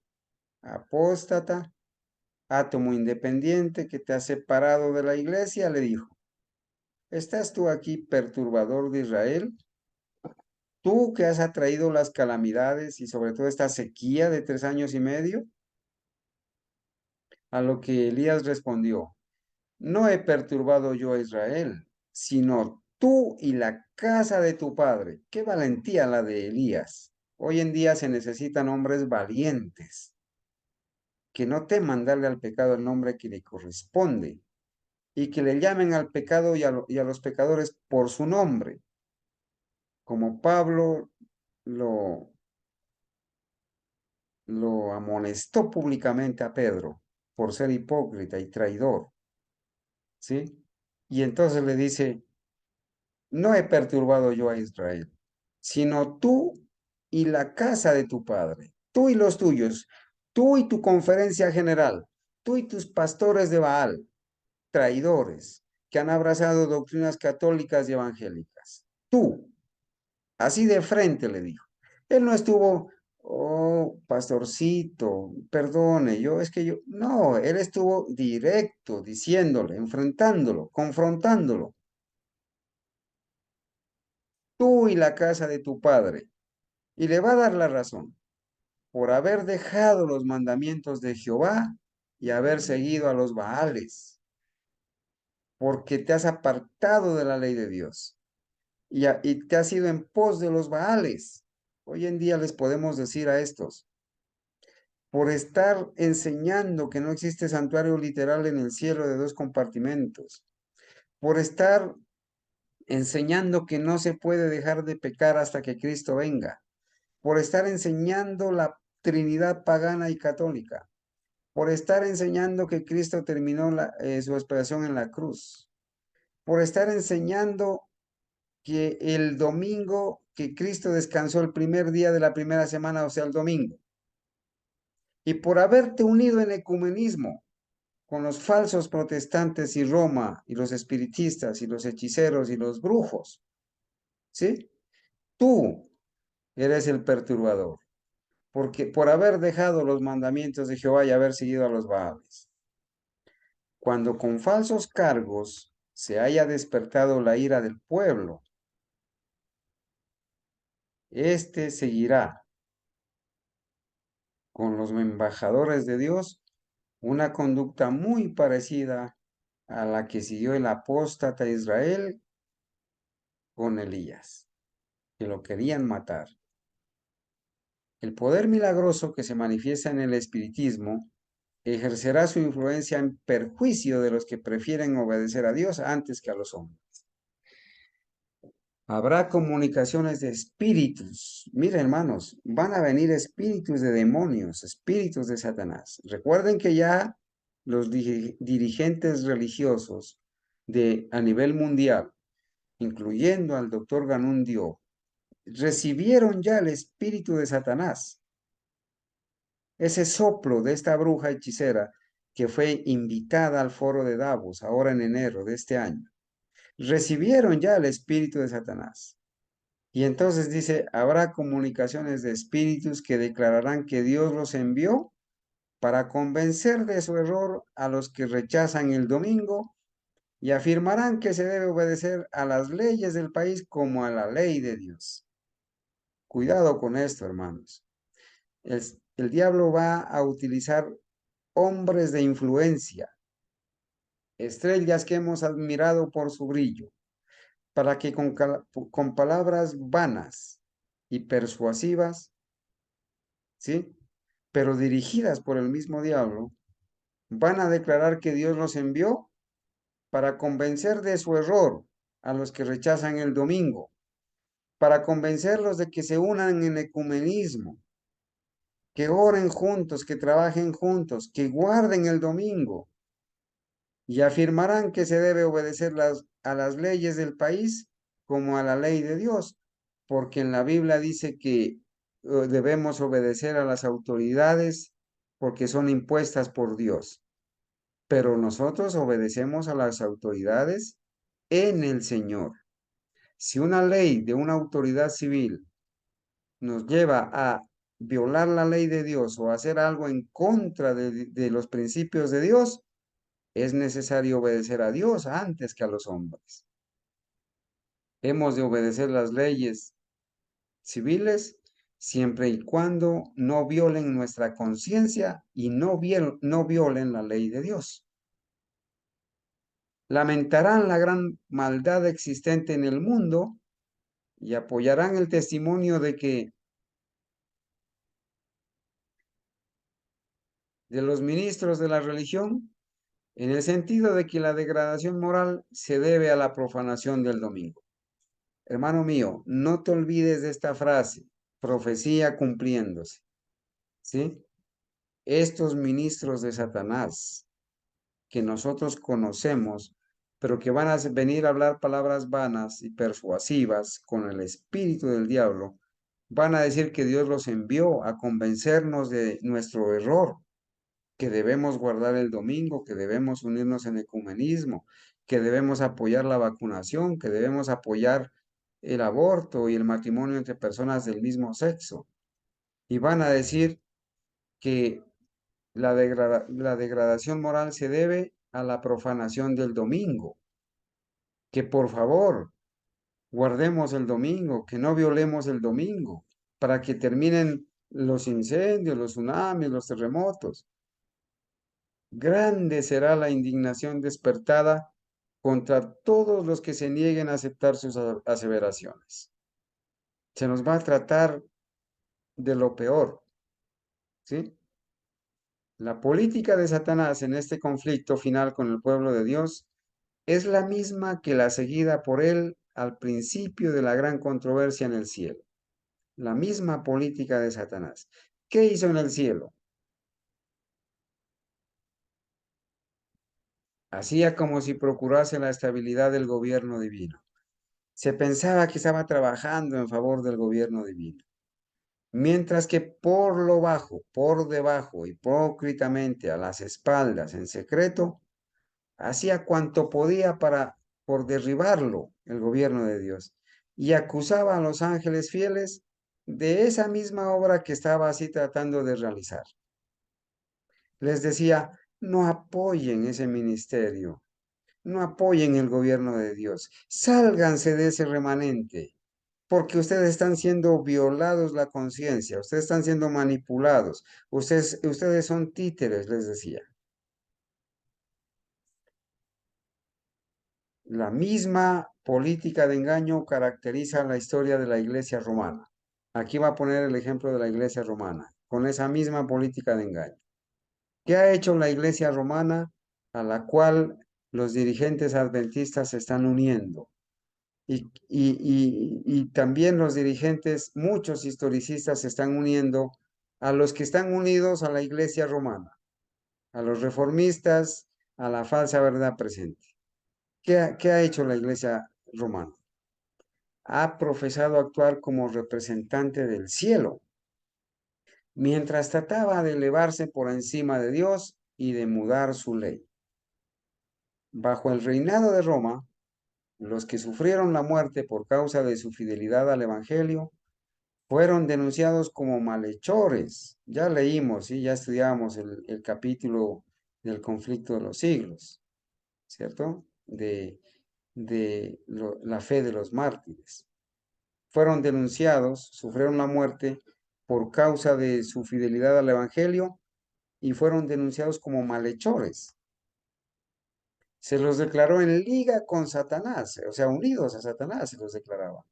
apóstata, átomo independiente que te ha separado de la iglesia? Le dijo, ¿estás tú aquí, perturbador de Israel? Tú que has atraído las calamidades y sobre todo esta sequía de 3 años y medio. A lo que Elías respondió, no he perturbado yo a Israel, sino tú y la casa de tu padre. Qué valentía la de Elías. Hoy en día se necesitan hombres valientes que no teman darle al pecado el nombre que le corresponde y que le llamen al pecado y a los pecadores por su nombre, como Pablo lo, lo amonestó públicamente a Pedro por ser hipócrita y traidor, ¿sí? Y entonces le dice, no he perturbado yo a Israel, sino tú y la casa de tu padre, tú y los tuyos, tú y tu conferencia general, tú y tus pastores de Baal, traidores, que han abrazado doctrinas católicas y evangélicas. Tú, así de frente le dijo. Él no estuvo, oh, pastorcito, perdone, no, él estuvo directo, diciéndole, enfrentándolo, confrontándolo. Tú y la casa de tu padre. Y le va a dar la razón por haber dejado los mandamientos de Jehová y haber seguido a los Baales, porque te has apartado de la ley de Dios y te has ido en pos de los Baales. Hoy en día les podemos decir a estos, por estar enseñando que no existe santuario literal en el cielo de dos compartimentos, por estar enseñando que no se puede dejar de pecar hasta que Cristo venga, por estar enseñando la Trinidad pagana y católica, por estar enseñando que Cristo terminó su expiación en la cruz, por estar enseñando que el domingo que Cristo descansó el primer día de la primera semana, o sea, el domingo, y por haberte unido en ecumenismo con los falsos protestantes y Roma, y los espiritistas, y los hechiceros, y los brujos, ¿sí? Tú eres el perturbador, porque por haber dejado los mandamientos de Jehová y haber seguido a los Baales. Cuando con falsos cargos se haya despertado la ira del pueblo, éste seguirá con los embajadores de Dios una conducta muy parecida a la que siguió el apóstata Israel con Elías, que lo querían matar. El poder milagroso que se manifiesta en el espiritismo ejercerá su influencia en perjuicio de los que prefieren obedecer a Dios antes que a los hombres. Habrá comunicaciones de espíritus. Miren, hermanos, van a venir espíritus de demonios, espíritus de Satanás. Recuerden que ya los dirigentes religiosos a nivel mundial, incluyendo al doctor Ganundio, recibieron ya el espíritu de Satanás, ese soplo de esta bruja hechicera que fue invitada al foro de Davos ahora en enero de este año. Recibieron ya el espíritu de Satanás. Y entonces dice, habrá comunicaciones de espíritus que declararán que Dios los envió para convencer de su error a los que rechazan el domingo y afirmarán que se debe obedecer a las leyes del país como a la ley de Dios. Cuidado con esto, hermanos. El diablo va a utilizar hombres de influencia, estrellas que hemos admirado por su brillo, para que con palabras vanas y persuasivas, ¿sí? Pero dirigidas por el mismo diablo, van a declarar que Dios los envió para convencer de su error a los que rechazan el domingo, para convencerlos de que se unan en ecumenismo, que oren juntos, que trabajen juntos, que guarden el domingo y afirmarán que se debe obedecer a las leyes del país como a la ley de Dios, porque en la Biblia dice que debemos obedecer a las autoridades porque son impuestas por Dios. Pero nosotros obedecemos a las autoridades en el Señor. Si una ley de una autoridad civil nos lleva a violar la ley de Dios o hacer algo en contra de los principios de Dios, es necesario obedecer a Dios antes que a los hombres. Hemos de obedecer las leyes civiles siempre y cuando no violen nuestra conciencia y no violen la ley de Dios. lamentarán la gran maldad existente en el mundo y apoyarán el testimonio de los ministros de la religión en el sentido de que la degradación moral se debe a la profanación del domingo. Hermano mío, no te olvides de esta frase, profecía cumpliéndose, ¿sí? Estos ministros de Satanás que nosotros conocemos, pero que van a venir a hablar palabras vanas y persuasivas con el espíritu del diablo, van a decir que Dios los envió a convencernos de nuestro error, que debemos guardar el domingo, que debemos unirnos en ecumenismo, que debemos apoyar la vacunación, que debemos apoyar el aborto y el matrimonio entre personas del mismo sexo. Y van a decir que la degradación moral se debe a la profanación del domingo, que por favor guardemos el domingo, que no violemos el domingo, para que terminen los incendios, los tsunamis, los terremotos. Grande será la indignación despertada contra todos los que se nieguen a aceptar sus aseveraciones. Se nos va a tratar de lo peor, ¿sí? La política de Satanás en este conflicto final con el pueblo de Dios es la misma que la seguida por él al principio de la gran controversia en el cielo. La misma política de Satanás. ¿Qué hizo en el cielo? Hacía como si procurase la estabilidad del gobierno divino. Se pensaba que estaba trabajando en favor del gobierno divino. Mientras que por lo bajo, por debajo, hipócritamente a las espaldas, en secreto, hacía cuanto podía por derribarlo, el gobierno de Dios, y acusaba a los ángeles fieles de esa misma obra que estaba así tratando de realizar. Les decía, no apoyen ese ministerio, no apoyen el gobierno de Dios, sálganse de ese remanente, porque ustedes están siendo violados la conciencia, ustedes están siendo manipulados, ustedes son títeres, les decía. La misma política de engaño caracteriza la historia de la iglesia romana. Aquí va a poner el ejemplo de la iglesia romana, con esa misma política de engaño. ¿Qué ha hecho la iglesia romana a la cual los dirigentes adventistas se están uniendo? Y también los dirigentes, muchos historicistas se están uniendo a los que están unidos a la iglesia romana, a los reformistas, a la falsa verdad presente. ¿Qué ha hecho la iglesia romana? Ha profesado actuar como representante del cielo, mientras trataba de elevarse por encima de Dios y de mudar su ley. Bajo el reinado de Roma, los que sufrieron la muerte por causa de su fidelidad al Evangelio fueron denunciados como malhechores. Ya leímos y ya estudiamos el capítulo del conflicto de los siglos, ¿cierto? La fe de los mártires. Fueron denunciados, sufrieron la muerte por causa de su fidelidad al Evangelio y fueron denunciados como malhechores. Se los declaró en liga con Satanás, o sea, unidos a Satanás se los declaraba.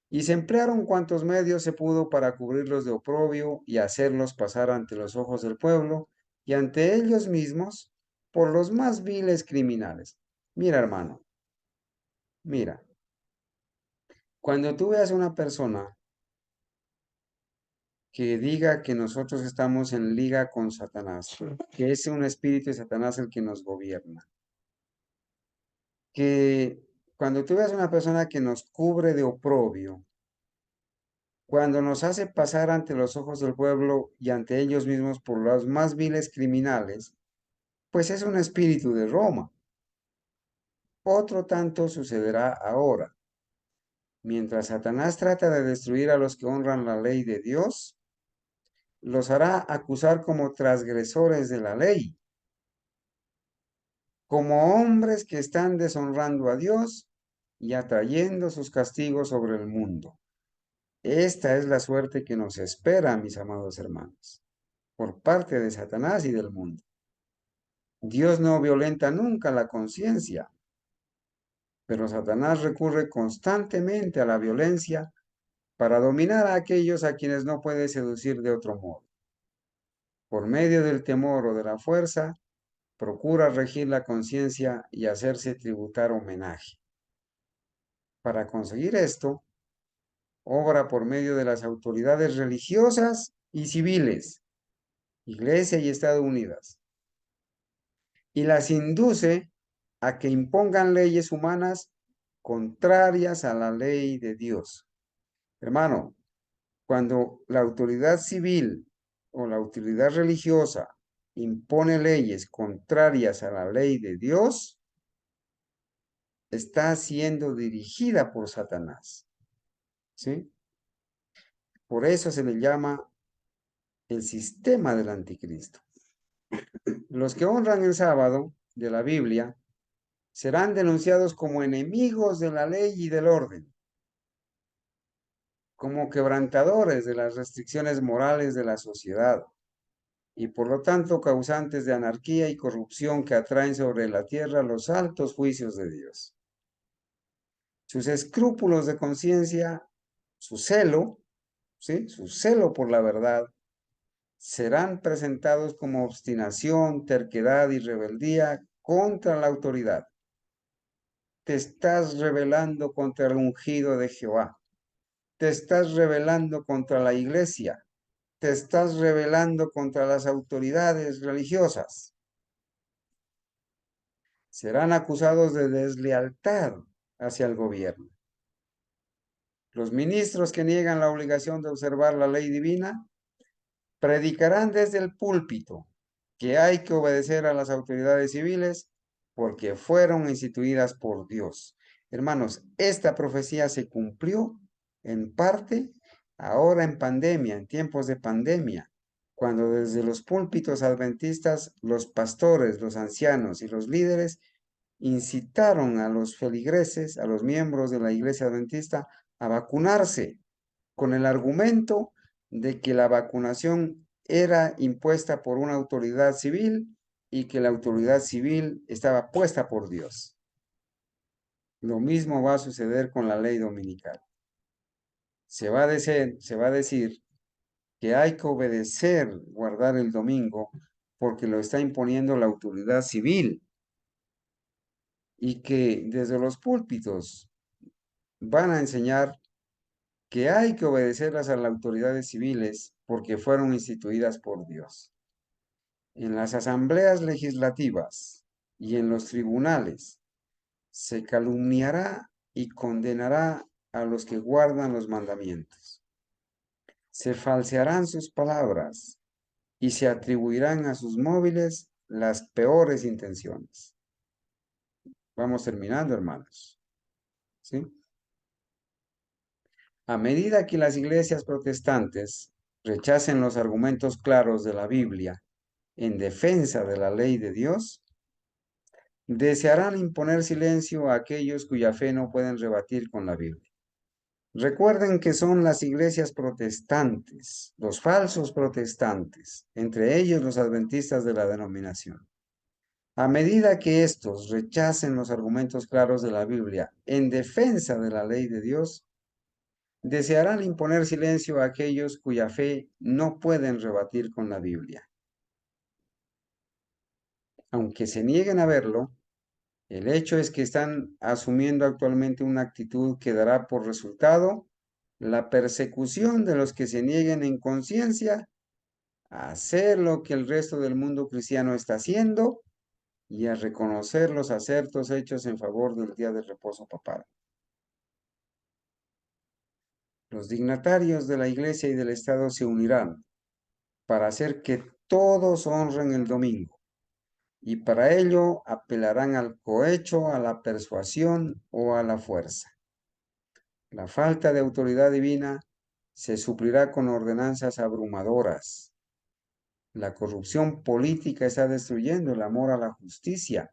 Y se emplearon cuantos medios se pudo para cubrirlos de oprobio y hacerlos pasar ante los ojos del pueblo y ante ellos mismos por los más viles criminales. Mira, hermano, mira, cuando tú veas una persona que diga que nosotros estamos en liga con Satanás, que es un espíritu de Satanás el que nos gobierna, que cuando tú veas una persona que nos cubre de oprobio, cuando nos hace pasar ante los ojos del pueblo y ante ellos mismos por los más viles criminales, pues es un espíritu de Roma. Otro tanto sucederá ahora. Mientras Satanás trata de destruir a los que honran la ley de Dios, los hará acusar como transgresores de la ley, como hombres que están deshonrando a Dios y atrayendo sus castigos sobre el mundo. Esta es la suerte que nos espera, mis amados hermanos, por parte de Satanás y del mundo. Dios no violenta nunca la conciencia. Pero Satanás recurre constantemente a la violencia para dominar a aquellos a quienes no puede seducir de otro modo. Por medio del temor o de la fuerza, procura regir la conciencia y hacerse tributar homenaje. Para conseguir esto, obra por medio de las autoridades religiosas y civiles, Iglesia y Estado Unidas, y las induce a que impongan leyes humanas contrarias a la ley de Dios. Hermano, cuando la autoridad civil o la autoridad religiosa impone leyes contrarias a la ley de Dios, está siendo dirigida por Satanás, ¿sí? Por eso se le llama el sistema del anticristo. Los que honran el sábado de la Biblia serán denunciados como enemigos de la ley y del orden, como quebrantadores de las restricciones morales de la sociedad y por lo tanto causantes de anarquía y corrupción que atraen sobre la tierra los altos juicios de Dios. Sus escrúpulos de conciencia, su celo, ¿sí? Su celo por la verdad, serán presentados como obstinación, terquedad y rebeldía contra la autoridad. Te estás rebelando contra el ungido de Jehová. Te estás rebelando contra la iglesia. Te estás rebelando contra las autoridades religiosas. Serán acusados de deslealtad hacia el gobierno. Los ministros que niegan la obligación de observar la ley divina predicarán desde el púlpito que hay que obedecer a las autoridades civiles porque fueron instituidas por Dios. Hermanos, esta profecía se cumplió en parte ahora en pandemia, en tiempos de pandemia, cuando desde los púlpitos adventistas los pastores, los ancianos y los líderes incitaron a los feligreses, a los miembros de la iglesia adventista, a vacunarse con el argumento de que la vacunación era impuesta por una autoridad civil y que la autoridad civil estaba puesta por Dios. Lo mismo va a suceder con la ley dominical. Se va a decir que hay que obedecer, guardar el domingo, porque lo está imponiendo la autoridad civil y que desde los púlpitos van a enseñar que hay que obedecerlas a las autoridades civiles porque fueron instituidas por Dios. En las asambleas legislativas y en los tribunales se calumniará y condenará a los que guardan los mandamientos. Se falsearán sus palabras y se atribuirán a sus móviles las peores intenciones. Vamos terminando, hermanos. ¿Sí? A medida que las iglesias protestantes rechacen los argumentos claros de la Biblia en defensa de la ley de Dios, desearán imponer silencio a aquellos cuya fe no pueden rebatir con la Biblia. Recuerden que son las iglesias protestantes, los falsos protestantes, entre ellos los adventistas de la denominación. A medida que estos rechacen los argumentos claros de la Biblia en defensa de la ley de Dios, desearán imponer silencio a aquellos cuya fe no pueden rebatir con la Biblia. Aunque se nieguen a verlo, el hecho es que están asumiendo actualmente una actitud que dará por resultado la persecución de los que se nieguen en conciencia a hacer lo que el resto del mundo cristiano está haciendo y a reconocer los acertos hechos en favor del día de reposo papal. Los dignatarios de la Iglesia y del Estado se unirán para hacer que todos honren el domingo y para ello apelarán al cohecho, a la persuasión o a la fuerza. La falta de autoridad divina se suplirá con ordenanzas abrumadoras. La corrupción política está destruyendo el amor a la justicia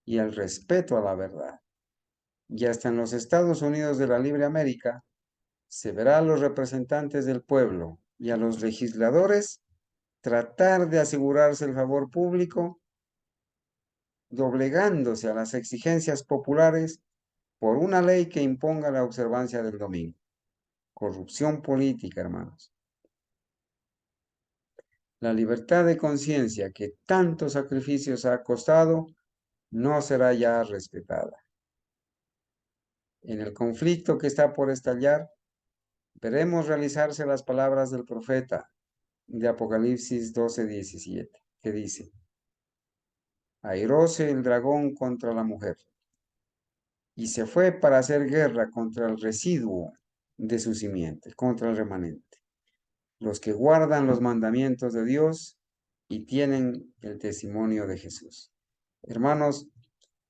y el respeto a la verdad. Y hasta en los Estados Unidos de la Libre América se verá a los representantes del pueblo y a los legisladores tratar de asegurarse el favor público, doblegándose a las exigencias populares por una ley que imponga la observancia del domingo. Corrupción política, hermanos. La libertad de conciencia que tantos sacrificios ha costado no será ya respetada. En el conflicto que está por estallar, veremos realizarse las palabras del profeta de Apocalipsis 12:17, que dice: airóse el dragón contra la mujer, y se fue para hacer guerra contra el residuo de su simiente, contra el remanente, los que guardan los mandamientos de Dios y tienen el testimonio de Jesús. Hermanos,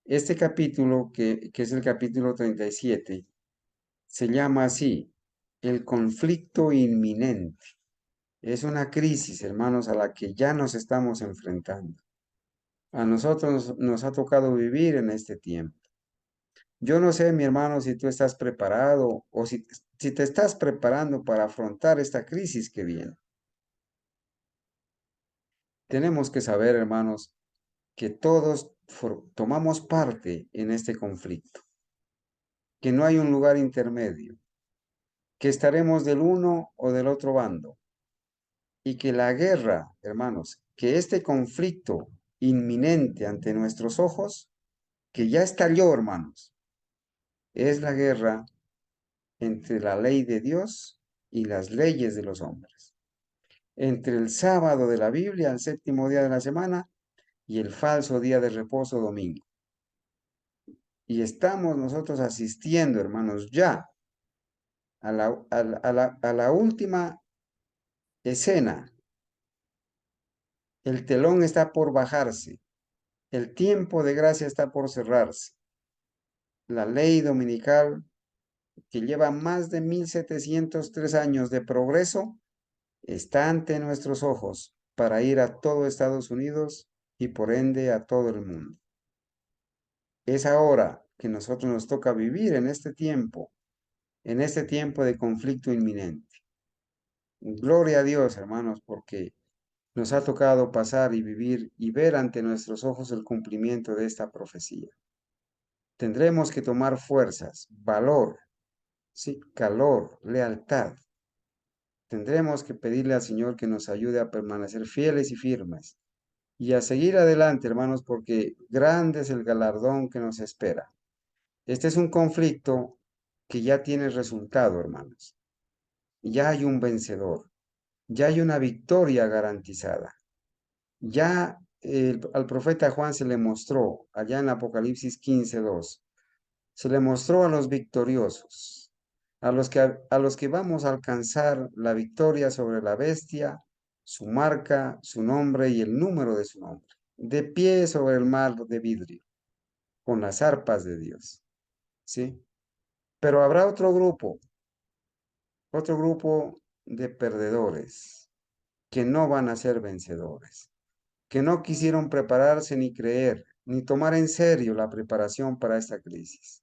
este capítulo, que es el capítulo 37, se llama así, el conflicto inminente. Es una crisis, hermanos, a la que ya nos estamos enfrentando. A nosotros nos ha tocado vivir en este tiempo. Yo no sé, mi hermano, si tú estás preparado o si te estás preparando para afrontar esta crisis que viene. Tenemos que saber, hermanos, que todos tomamos parte en este conflicto, que no hay un lugar intermedio, que estaremos del uno o del otro bando y que la guerra, hermanos, que este conflicto inminente ante nuestros ojos, que ya estalló, hermanos, es la guerra entre la ley de Dios y las leyes de los hombres, entre el sábado de la Biblia, el séptimo día de la semana, y el falso día de reposo domingo. Y estamos nosotros asistiendo, hermanos, ya a la última escena. El telón está por bajarse. El tiempo de gracia está por cerrarse. La ley dominical, que lleva más de 1703 años de progreso, está ante nuestros ojos para ir a todo Estados Unidos y por ende a todo el mundo. Es ahora que nosotros nos toca vivir en este tiempo de conflicto inminente. Gloria a Dios, hermanos, porque nos ha tocado pasar y vivir y ver ante nuestros ojos el cumplimiento de esta profecía. Tendremos que tomar fuerzas, valor, sí, calor, lealtad. Tendremos que pedirle al Señor que nos ayude a permanecer fieles y firmes y a seguir adelante, hermanos, porque grande es el galardón que nos espera. Este es un conflicto que ya tiene resultado, hermanos. Ya hay un vencedor, ya hay una victoria garantizada. Ya al profeta Juan se le mostró, allá en Apocalipsis 15:2, se le mostró a los victoriosos, a los que vamos a alcanzar la victoria sobre la bestia, su marca, su nombre y el número de su nombre, de pie sobre el mar de vidrio, con las arpas de Dios. ¿Sí? Pero habrá otro grupo de perdedores que no van a ser vencedores, que no quisieron prepararse ni creer, ni tomar en serio la preparación para esta crisis,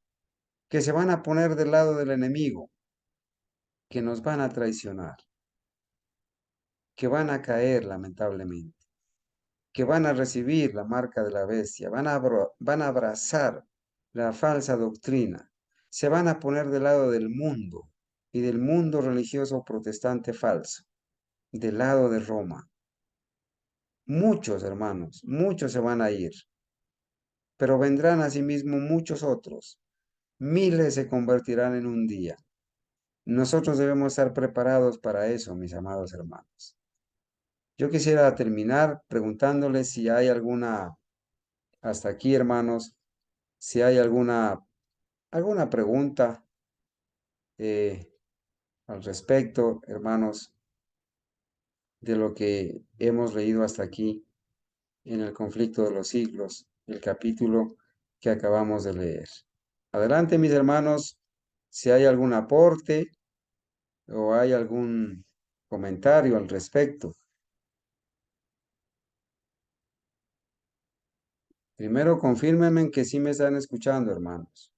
que se van a poner del lado del enemigo, que nos van a traicionar, que van a caer lamentablemente, que van a recibir la marca de la bestia, van a abrazar la falsa doctrina, se van a poner del lado del mundo y del mundo religioso protestante falso, del lado de Roma. Muchos hermanos, muchos se van a ir, pero vendrán asimismo muchos otros. Miles se convertirán en un día. Nosotros debemos estar preparados para eso, mis amados hermanos. Yo quisiera terminar preguntándoles si hay hasta aquí, hermanos, si hay alguna pregunta eh, al respecto, hermanos, de lo que hemos leído hasta aquí en el conflicto de los siglos, el capítulo que acabamos de leer. Adelante, mis hermanos, si hay algún aporte o hay algún comentario al respecto. Primero, confírmenme que sí me están escuchando, hermanos.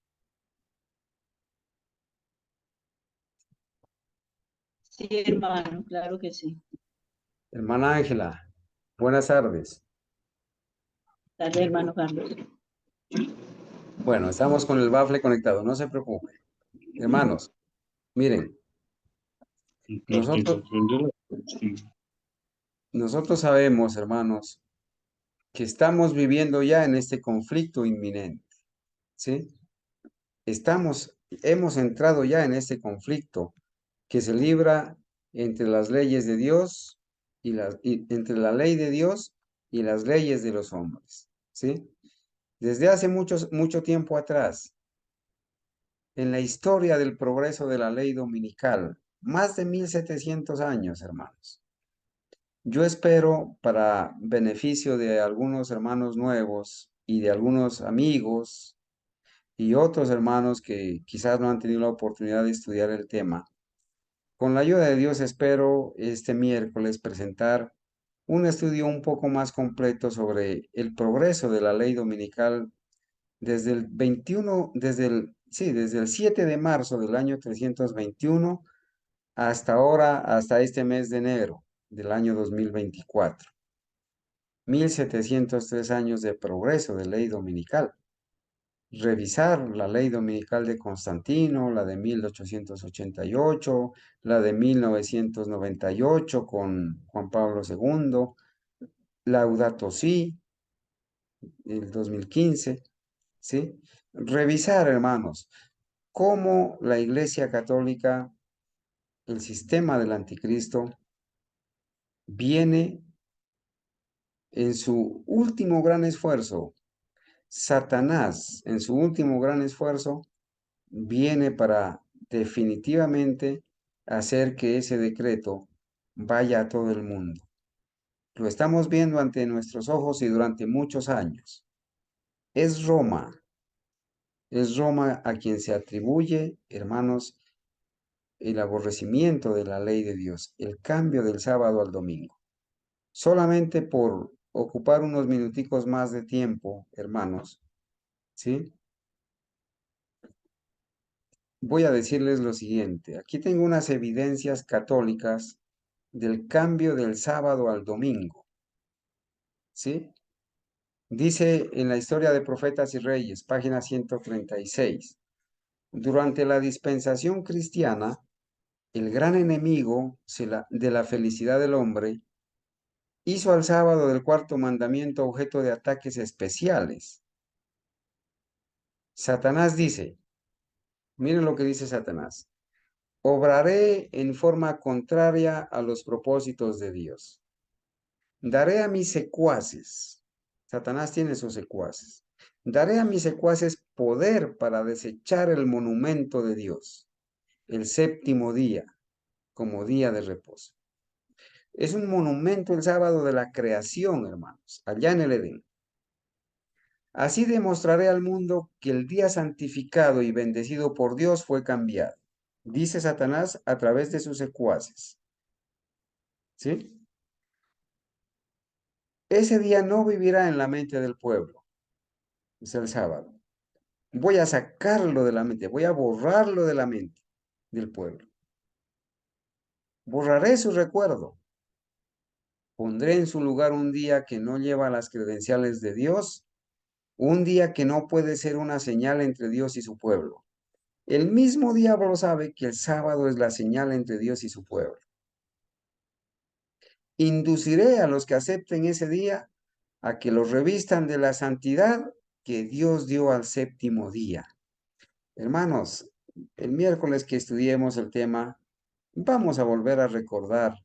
Sí, hermano, claro que sí. Hermana Ángela, buenas tardes. Dale, hermano Carlos. Bueno, estamos con el bafle conectado, no se preocupe. Hermanos, miren, nosotros, nosotros sabemos, hermanos, que estamos viviendo ya en este conflicto inminente, ¿sí? Hemos entrado ya en este conflicto que se libra entre las leyes de Dios y entre la ley de Dios y las leyes de los hombres, ¿sí? Desde hace mucho tiempo atrás, en la historia del progreso de la ley dominical, más de 1700 años, hermanos. Yo espero, para beneficio de algunos hermanos nuevos y de algunos amigos y otros hermanos que quizás no han tenido la oportunidad de estudiar el tema, con la ayuda de Dios espero este miércoles presentar un estudio un poco más completo sobre el progreso de la ley dominical desde el 21, desde el 7 de marzo del año 321 hasta ahora, hasta este mes de enero del año 2024. 1703 años de progreso de ley dominical. Revisar la ley dominical de Constantino, la de 1888, la de 1998 con Juan Pablo II, Laudato Si, el 2015, ¿sí? Revisar, hermanos, cómo la Iglesia Católica, el sistema del anticristo, viene en su último gran esfuerzo. Satanás, en su último gran esfuerzo, viene para definitivamente hacer que ese decreto vaya a todo el mundo. Lo estamos viendo ante nuestros ojos y durante muchos años. Es Roma a quien se atribuye, hermanos, el aborrecimiento de la ley de Dios, el cambio del sábado al domingo. Solamente por ocupar unos minuticos más de tiempo, hermanos, ¿sí? Voy a decirles lo siguiente. Aquí tengo unas evidencias católicas del cambio del sábado al domingo, ¿sí? Dice en la historia de Profetas y Reyes, página 136, durante la dispensación cristiana, el gran enemigo de la felicidad del hombre hizo al sábado del cuarto mandamiento objeto de ataques especiales. Satanás dice, miren lo que dice Satanás, obraré en forma contraria a los propósitos de Dios. Daré a mis secuaces, Satanás tiene sus secuaces, daré a mis secuaces poder para desechar el monumento de Dios, el séptimo día, como día de reposo. Es un monumento el sábado de la creación, hermanos, allá en el Edén. Así demostraré al mundo que el día santificado y bendecido por Dios fue cambiado, dice Satanás a través de sus secuaces. ¿Sí? Ese día no vivirá en la mente del pueblo, es el sábado. Voy a sacarlo de la mente, voy a borrarlo de la mente del pueblo. Borraré su recuerdo. Pondré en su lugar un día que no lleva las credenciales de Dios, un día que no puede ser una señal entre Dios y su pueblo. El mismo diablo sabe que el sábado es la señal entre Dios y su pueblo. Induciré a los que acepten ese día a que los revistan de la santidad que Dios dio al séptimo día. Hermanos, el miércoles que estudiemos el tema, vamos a volver a recordar,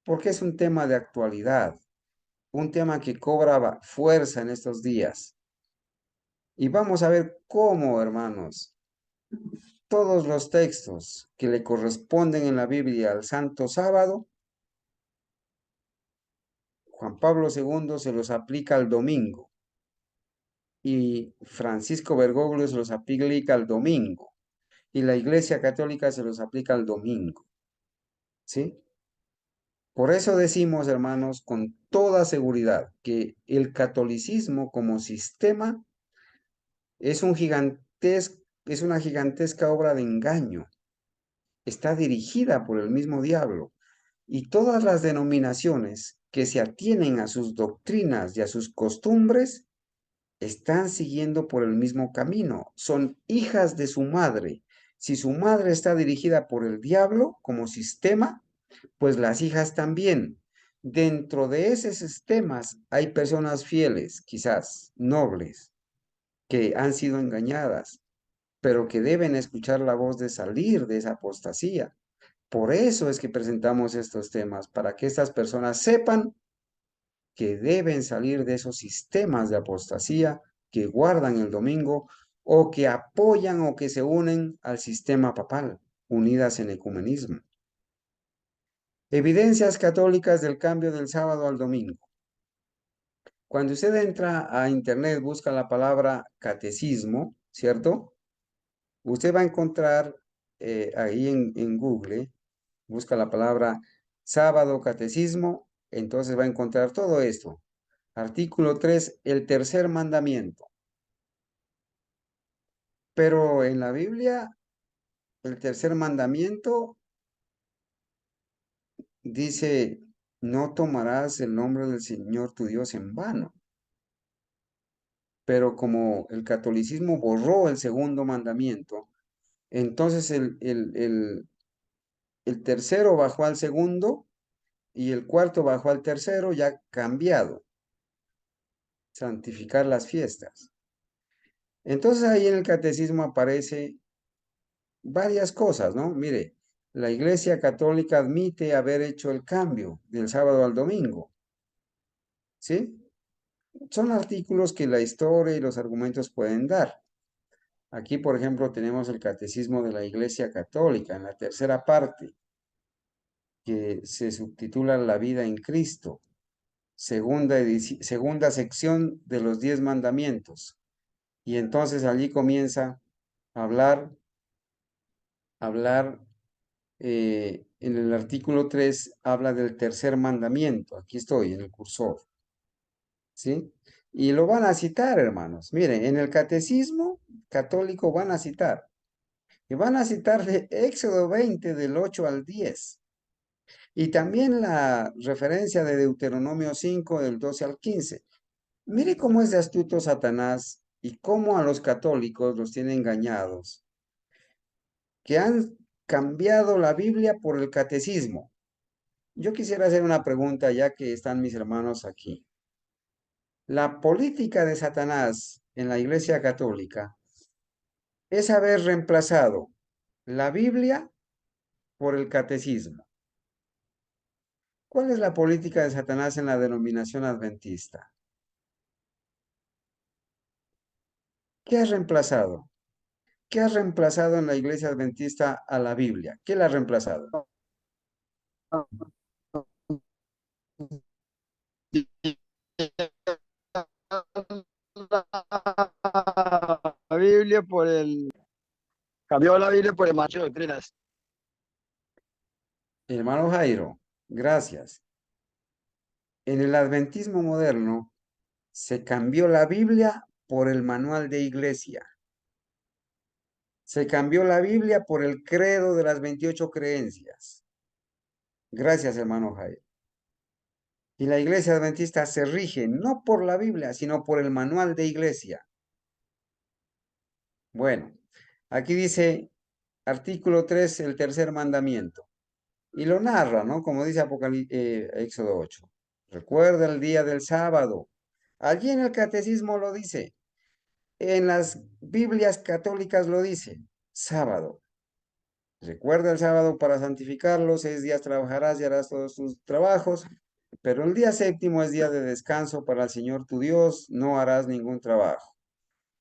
porque es un tema de actualidad, un tema que cobra fuerza en estos días. Y vamos a ver cómo, hermanos, todos los textos que le corresponden en la Biblia al Santo Sábado, Juan Pablo II se los aplica al domingo y Francisco Bergoglio se los aplica al domingo y la Iglesia Católica se los aplica al domingo. ¿Sí? Por eso decimos, hermanos, con toda seguridad que el catolicismo como sistema es es una gigantesca obra de engaño. Está dirigida por el mismo diablo. Y todas las denominaciones que se atienen a sus doctrinas y a sus costumbres están siguiendo por el mismo camino. Son hijas de su madre. Si su madre está dirigida por el diablo como sistema, pues las hijas también. Dentro de esos sistemas hay personas fieles, quizás nobles, que han sido engañadas, pero que deben escuchar la voz de salir de esa apostasía. Por eso es que presentamos estos temas, para que estas personas sepan que deben salir de esos sistemas de apostasía que guardan el domingo o que apoyan o que se unen al sistema papal, unidas en ecumenismo. Evidencias católicas del cambio del sábado al domingo. Cuando usted entra a internet, busca la palabra catecismo, ¿cierto? Usted va a encontrar ahí en Google, busca la palabra sábado catecismo, entonces va a encontrar todo esto. Artículo 3, el tercer mandamiento. Pero en la Biblia, el tercer mandamiento dice, no tomarás el nombre del Señor tu Dios en vano. Pero como el catolicismo borró el segundo mandamiento, entonces el tercero bajó al segundo y el cuarto bajó al tercero, ya cambiado, santificar las fiestas. Entonces ahí en el catecismo aparece varias cosas, ¿no? Mire, la Iglesia Católica admite haber hecho el cambio del sábado al domingo, ¿sí? Son artículos que la historia y los argumentos pueden dar. Aquí, por ejemplo, tenemos el Catecismo de la Iglesia Católica en la tercera parte, que se subtitula La vida en Cristo, segunda sección de los 10 mandamientos. Y entonces allí comienza a hablar en el artículo 3 habla del tercer mandamiento. Aquí estoy en el cursor, ¿sí? Y lo van a citar, hermanos. Miren, en el catecismo católico van a citar. Y van a citar de Éxodo 20 del 8 al 10. Y también la referencia de Deuteronomio 5 del 12 al 15. Mire cómo es de astuto Satanás y cómo a los católicos los tiene engañados, que han cambiado la Biblia por el catecismo. Yo quisiera hacer una pregunta ya que están mis hermanos aquí. La política de Satanás en la Iglesia Católica es haber reemplazado la Biblia por el catecismo. ¿Cuál es la política de Satanás en la denominación adventista? ¿Qué ha reemplazado? ¿Qué ha reemplazado en la Iglesia Adventista a la Biblia? ¿Qué la ha reemplazado? La Biblia por el... Cambió la Biblia por el macho de doctrinas. Hermano Jairo, gracias. En el adventismo moderno se cambió la Biblia por el manual de iglesia. Se cambió la Biblia por el credo de las 28 creencias. Gracias, hermano Jairo. Y la iglesia adventista se rige no por la Biblia, sino por el manual de iglesia. Bueno, aquí dice artículo 3, el tercer mandamiento. Y lo narra, ¿no? Como dice Éxodo 8. Recuerda el día del sábado. Allí en el catecismo lo dice. En las Biblias católicas lo dice. Sábado. Recuerda el sábado para santificarlo. 6 días trabajarás y harás todos tus trabajos. Pero el día séptimo es día de descanso para el Señor tu Dios. No harás ningún trabajo.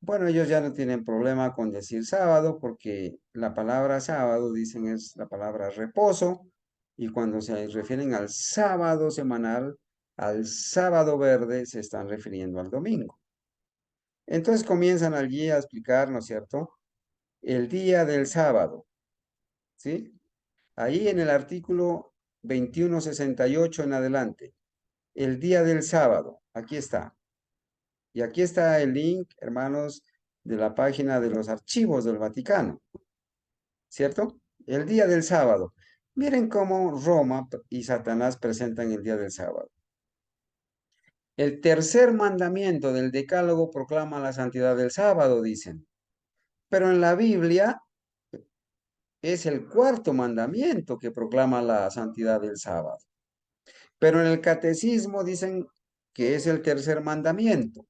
Bueno, ellos ya no tienen problema con decir sábado porque la palabra sábado, dicen, es la palabra reposo y cuando se refieren al sábado semanal, al sábado verde, se están refiriendo al domingo. Entonces comienzan allí a explicar, ¿no es cierto?, el día del sábado, ¿sí? Ahí en el artículo 2168 en adelante, el día del sábado, aquí está. Y aquí está el link, hermanos, de la página de los archivos del Vaticano, ¿cierto? El día del sábado. Miren cómo Roma y Satanás presentan el día del sábado. El tercer mandamiento del Decálogo proclama la santidad del sábado, dicen. Pero en la Biblia es el cuarto mandamiento que proclama la santidad del sábado. Pero en el catecismo dicen que es el tercer mandamiento.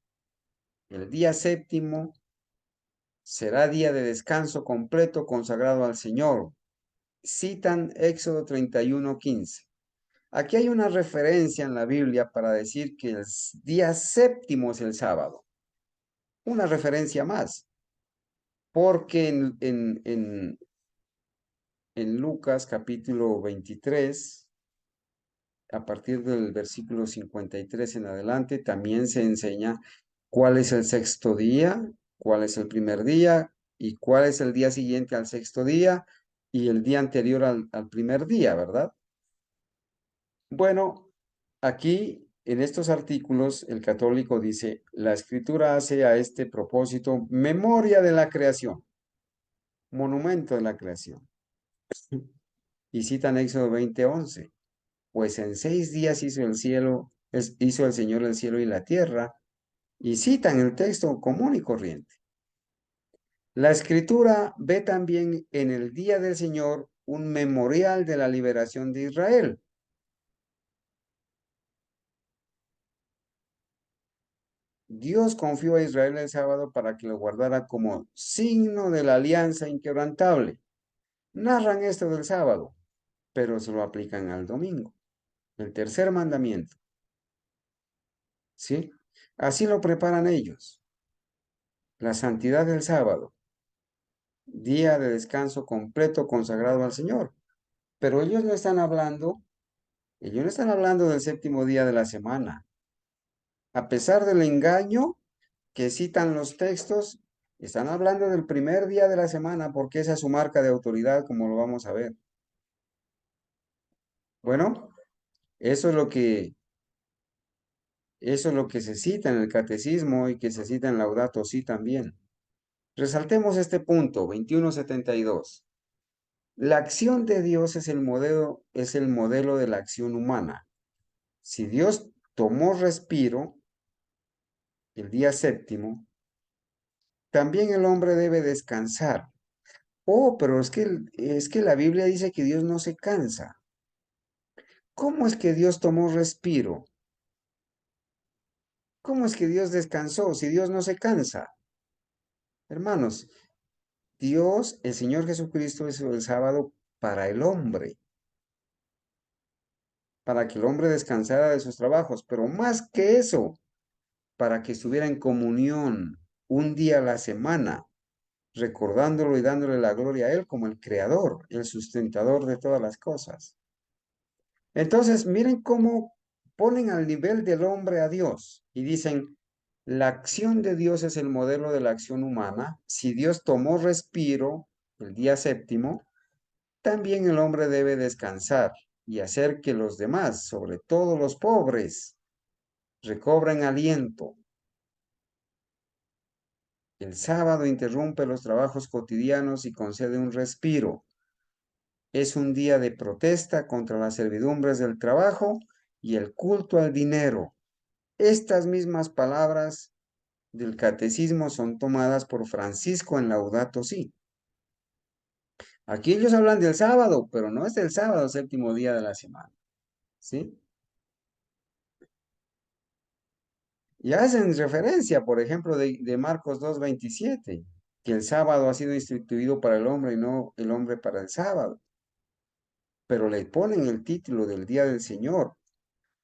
El día séptimo será día de descanso completo consagrado al Señor. Citan Éxodo 31:15. Aquí hay una referencia en la Biblia para decir que el día séptimo es el sábado. Una referencia más. Porque en Lucas capítulo 23, a partir del versículo 53 en adelante, también se enseña cuál es el sexto día, cuál es el primer día y cuál es el día siguiente al sexto día y el día anterior al primer día, ¿verdad? Bueno, aquí en estos artículos el católico dice, la escritura hace a este propósito memoria de la creación, monumento de la creación. Y citan Éxodo 20:11, pues en 6 días hizo el cielo, hizo el Señor el cielo y la tierra, y citan el texto común y corriente. La escritura ve también en el día del Señor un memorial de la liberación de Israel. Dios confió a Israel el sábado para que lo guardara como signo de la alianza inquebrantable. Narran esto del sábado, pero se lo aplican al domingo, el tercer mandamiento. ¿Sí? Así lo preparan ellos. La santidad del sábado, día de descanso completo consagrado al Señor. Pero ellos no están hablando del séptimo día de la semana. A pesar del engaño que citan los textos, están hablando del primer día de la semana porque esa es su marca de autoridad, como lo vamos a ver. Bueno, eso es lo que, eso es lo que se cita en el catecismo y que se cita en Laudato Si también. Resaltemos este punto, 2172. La acción de Dios es el modelo de la acción humana. Si Dios tomó respiro el día séptimo, también el hombre debe descansar. Oh, pero es que la Biblia dice que Dios no se cansa. ¿Cómo es que Dios tomó respiro? ¿Cómo es que Dios descansó si Dios no se cansa? Hermanos, Dios, el Señor Jesucristo, hizo el sábado para el hombre, para que el hombre descansara de sus trabajos, pero más que eso, para que estuviera en comunión un día a la semana, recordándolo y dándole la gloria a Él como el creador, el sustentador de todas las cosas. Entonces, miren cómo ponen al nivel del hombre a Dios y dicen, la acción de Dios es el modelo de la acción humana. Si Dios tomó respiro el día séptimo, también el hombre debe descansar y hacer que los demás, sobre todo los pobres, recobren aliento. El sábado interrumpe los trabajos cotidianos y concede un respiro. Es un día de protesta contra las servidumbres del trabajo y el culto al dinero. Estas mismas palabras del catecismo son tomadas por Francisco en Laudato Si. Aquí ellos hablan del sábado, pero no es el sábado, séptimo día de la semana. ¿Sí? Y hacen referencia, por ejemplo, de Marcos 2:27, que el sábado ha sido instituido para el hombre y no el hombre para el sábado. Pero le ponen el título del día del Señor.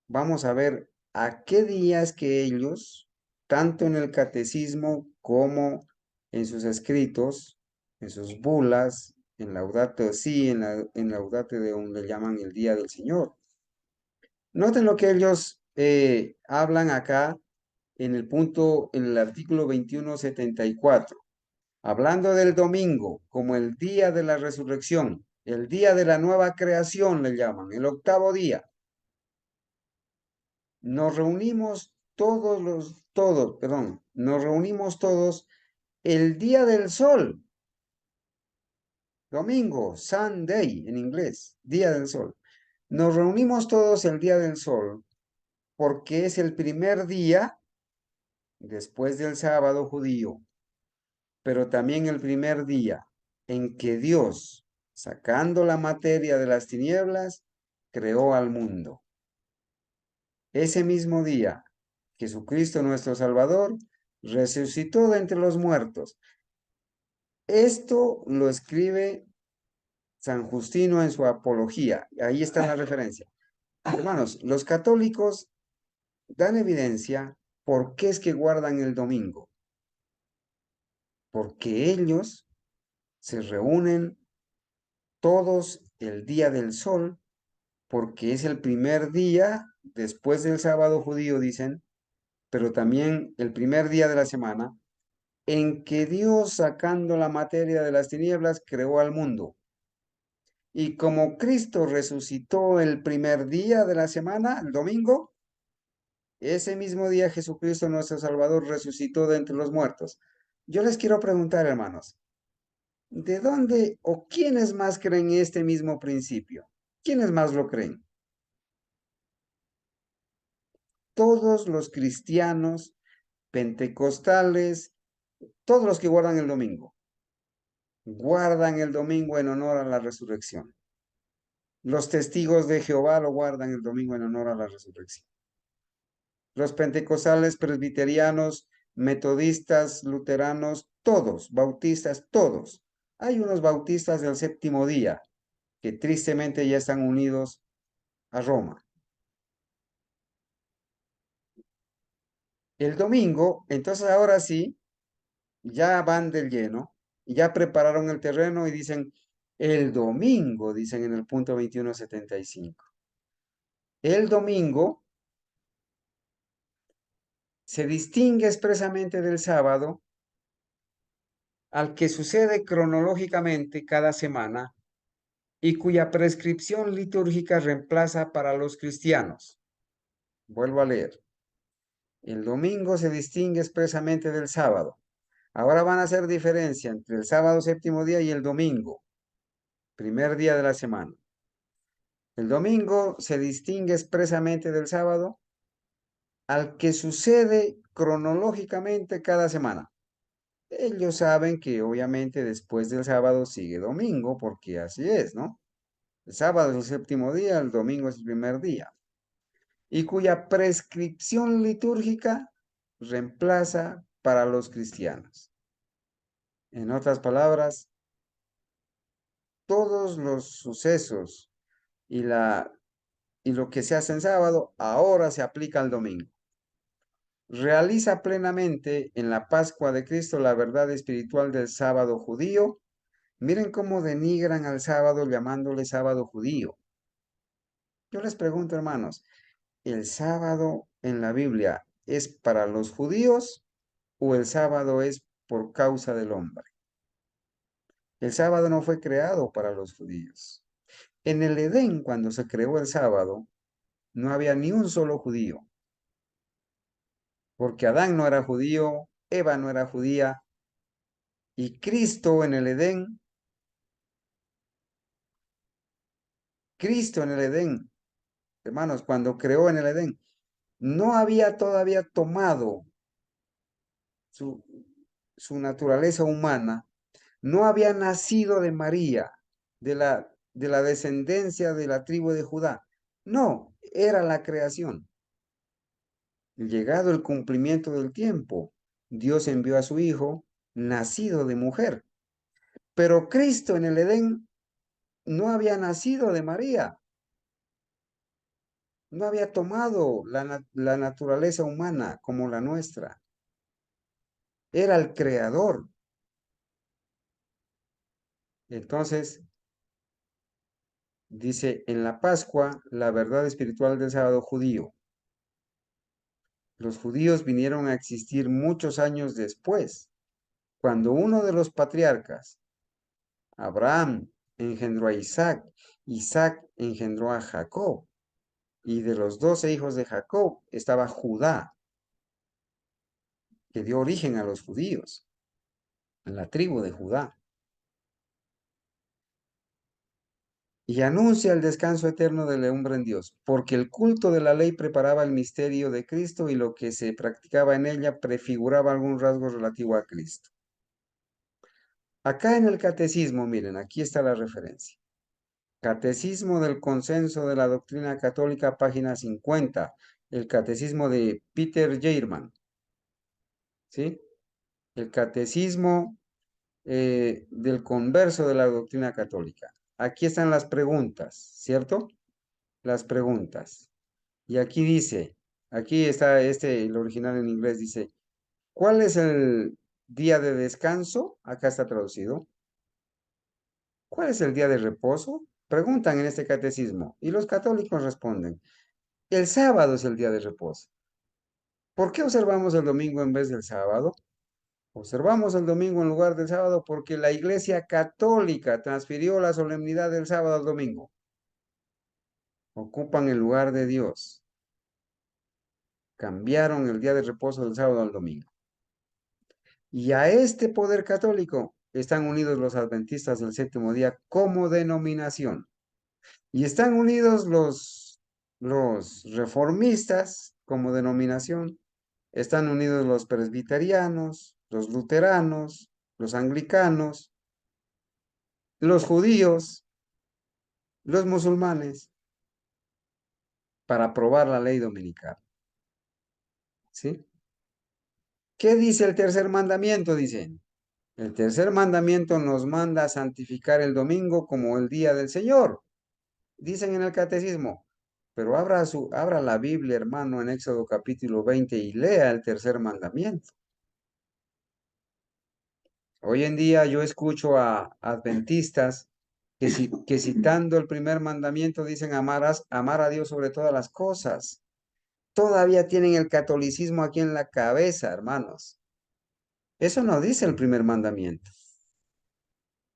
Vamos a ver a qué días que ellos, tanto en el catecismo como en sus escritos, en sus bulas, en Laudato Si, en Laudate Deum, le llaman el día del Señor. Noten lo que ellos hablan acá en el artículo 2174, hablando del domingo como el día de la resurrección, el día de la nueva creación le llaman, el octavo día. Nos reunimos el día del sol, domingo, Sunday en inglés, día del sol. Nos reunimos todos el día del sol porque es el primer día después del sábado judío, pero también el primer día en que Dios, sacando la materia de las tinieblas, creó al mundo. Ese mismo día, Jesucristo nuestro Salvador resucitó de entre los muertos. Esto lo escribe San Justino en su Apología. Ahí está la referencia. Hermanos, los católicos dan evidencia por qué es que guardan el domingo. Porque ellos se reúnen todos el día del sol, porque es el primer día después del sábado judío, dicen, pero también el primer día de la semana, en que Dios, sacando la materia de las tinieblas, creó al mundo. Y como Cristo resucitó el primer día de la semana, el domingo, ese mismo día Jesucristo nuestro Salvador resucitó de entre los muertos. Yo les quiero preguntar, hermanos, ¿de dónde o quiénes más creen este mismo principio? ¿Quiénes más lo creen? Todos los cristianos, pentecostales, todos los que guardan el domingo. Guardan el domingo en honor a la resurrección. Los testigos de Jehová lo guardan el domingo en honor a la resurrección. Los pentecostales, presbiterianos, metodistas, luteranos, todos, bautistas, todos. Hay unos bautistas del séptimo día que tristemente ya están unidos a Roma. El domingo, entonces ahora sí, ya van del lleno, ya prepararon el terreno y dicen, el domingo, dicen en el punto 2175. El domingo se distingue expresamente del sábado al que sucede cronológicamente cada semana y cuya prescripción litúrgica reemplaza para los cristianos. Vuelvo a leer. El domingo se distingue expresamente del sábado. Ahora van a hacer diferencia entre el sábado séptimo día y el domingo, primer día de la semana. El domingo se distingue expresamente del sábado al que sucede cronológicamente cada semana. Ellos saben que obviamente después del sábado sigue domingo, porque así es, ¿no? El sábado es el séptimo día, el domingo es el primer día. Y cuya prescripción litúrgica reemplaza para los cristianos. En otras palabras, todos los sucesos y lo que se hace en sábado ahora se aplica al domingo. Realiza plenamente en la Pascua de Cristo la verdad espiritual del sábado judío. Miren cómo denigran al sábado llamándole sábado judío. Yo les pregunto, hermanos, ¿el sábado en la Biblia es para los judíos o el sábado es por causa del hombre? El sábado no fue creado para los judíos. En el Edén, cuando se creó el sábado, no había ni un solo judío, porque Adán no era judío, Eva no era judía, y Cristo en el Edén, hermanos, cuando creó en el Edén, no había todavía tomado su, su naturaleza humana, no había nacido de María, de la descendencia de la tribu de Judá. No, era la creación. Llegado el cumplimiento del tiempo, Dios envió a su Hijo, nacido de mujer. Pero Cristo en el Edén no había nacido de María, no había tomado la naturaleza humana como la nuestra. Era el creador. Entonces, dice, en la Pascua, la verdad espiritual del sábado judío. Los judíos vinieron a existir muchos años después, cuando uno de los patriarcas, Abraham, engendró a Isaac, Isaac engendró a Jacob, y de los 12 hijos de Jacob estaba Judá, que dio origen a los judíos, a la tribu de Judá. y anuncia el descanso eterno del hombre en Dios, porque el culto de la ley preparaba el misterio de Cristo y lo que se practicaba en ella prefiguraba algún rasgo relativo a Cristo. Acá en el catecismo, miren, aquí está la referencia. Catecismo del Consenso de la Doctrina Católica, página 50. El catecismo de Peter Jairman. ¿Sí? El catecismo del converso de la doctrina católica. Aquí están las preguntas, ¿cierto? Las preguntas. Y aquí dice, aquí está el original en inglés, dice, ¿cuál es el día de descanso? Acá está traducido. ¿Cuál es el día de reposo? Preguntan en este catecismo y los católicos responden, el sábado es el día de reposo. ¿Por qué observamos el domingo en vez del sábado? Observamos el domingo en lugar del sábado porque la Iglesia Católica transfirió la solemnidad del sábado al domingo. Ocupan el lugar de Dios. Cambiaron el día de reposo del sábado al domingo. Y a este poder católico están unidos los adventistas del séptimo día como denominación. Y están unidos los reformistas como denominación. Están unidos los presbiterianos, los luteranos, los anglicanos, los judíos, los musulmanes, para aprobar la ley dominical. ¿Sí? ¿Qué dice el tercer mandamiento? Dicen. El tercer mandamiento nos manda a santificar el domingo como el día del Señor. Dicen en el catecismo. Pero abra la Biblia, hermano, en Éxodo capítulo 20 y lea el tercer mandamiento. Hoy en día yo escucho a adventistas que citando el primer mandamiento dicen amar a Dios sobre todas las cosas. Todavía tienen el catolicismo aquí en la cabeza, hermanos. Eso no dice el primer mandamiento.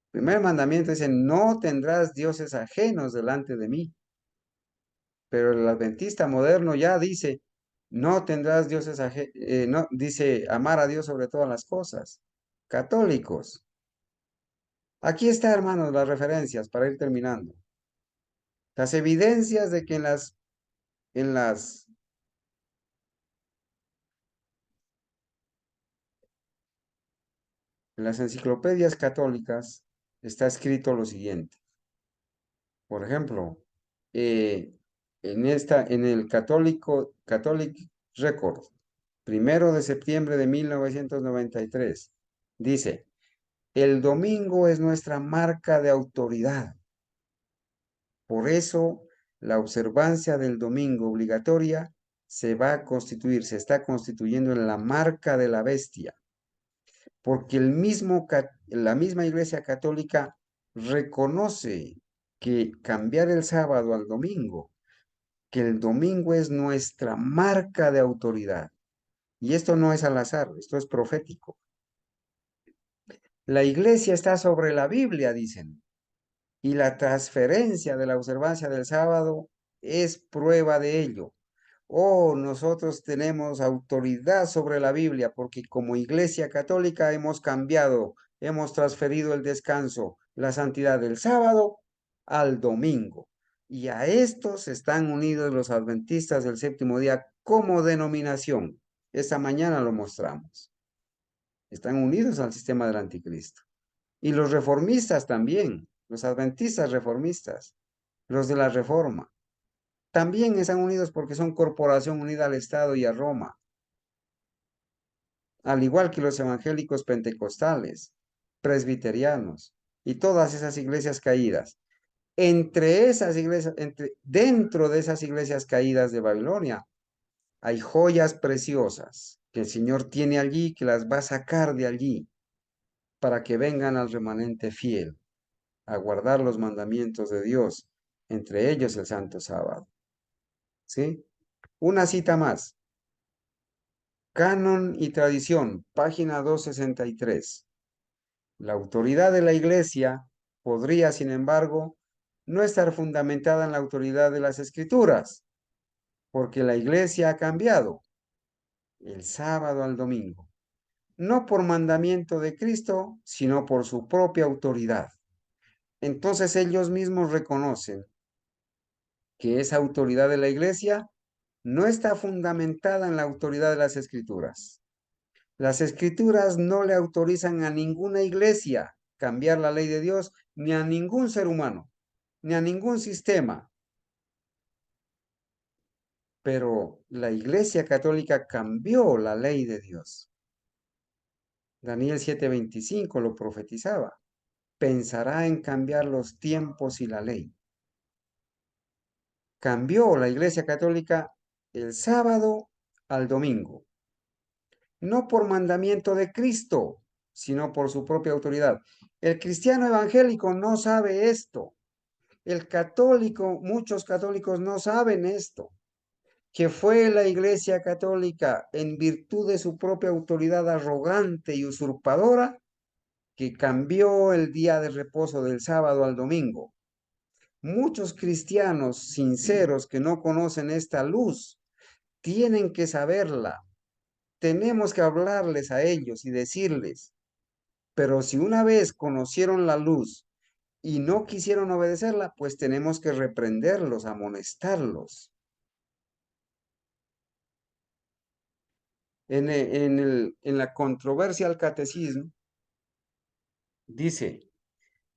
El primer mandamiento dice, no tendrás dioses ajenos delante de mí. Pero el adventista moderno ya dice, no tendrás dioses ajenos, no, dice amar a Dios sobre todas las cosas. Católicos. Aquí está, hermanos, las referencias para ir terminando. Las evidencias de que en las enciclopedias católicas está escrito lo siguiente. Por ejemplo, en el Catholic Record, 1 de septiembre de 1993, dice, el domingo es nuestra marca de autoridad. Por eso, la observancia del domingo obligatoria se está constituyendo en la marca de la bestia, porque la misma Iglesia Católica reconoce que cambiar el sábado al domingo, que el domingo es nuestra marca de autoridad. Y esto no es al azar, esto es profético. La Iglesia está sobre la Biblia, dicen, y la transferencia de la observancia del sábado es prueba de ello. Oh, nosotros tenemos autoridad sobre la Biblia porque como Iglesia Católica hemos cambiado, hemos transferido el descanso, la santidad del sábado al domingo. Y a estos están unidos los adventistas del séptimo día como denominación. Esta mañana lo mostramos. Están unidos al sistema del anticristo. Y los reformistas también, los adventistas reformistas, los de la reforma también están unidos porque son corporación unida al Estado y a Roma, al igual que los evangélicos pentecostales, presbiterianos y todas esas iglesias caídas. Dentro de esas iglesias caídas de Babilonia, hay joyas preciosas que el Señor tiene allí, que las va a sacar de allí para que vengan al remanente fiel a guardar los mandamientos de Dios, entre ellos el Santo Sábado. ¿Sí? Una cita más. Canon y tradición, página 263. La autoridad de la Iglesia podría, sin embargo, no estar fundamentada en la autoridad de las Escrituras, porque la Iglesia ha cambiado el sábado al domingo, no por mandamiento de Cristo, sino por su propia autoridad. Entonces ellos mismos reconocen que esa autoridad de la iglesia no está fundamentada en la autoridad de las escrituras. Las escrituras no le autorizan a ninguna iglesia cambiar la ley de Dios, ni a ningún ser humano, ni a ningún sistema. Pero la iglesia católica cambió la ley de Dios. Daniel 7:25 lo profetizaba. Pensará en cambiar los tiempos y la ley. Cambió la iglesia católica el sábado al domingo. No por mandamiento de Cristo, sino por su propia autoridad. El cristiano evangélico no sabe esto. El católico, muchos católicos no saben esto, que fue la iglesia católica, en virtud de su propia autoridad arrogante y usurpadora, que cambió el día de reposo del sábado al domingo. Muchos cristianos sinceros que no conocen esta luz tienen que saberla. Tenemos que hablarles a ellos y decirles, pero si una vez conocieron la luz y no quisieron obedecerla, pues tenemos que reprenderlos, amonestarlos. En la controversia al catecismo, dice,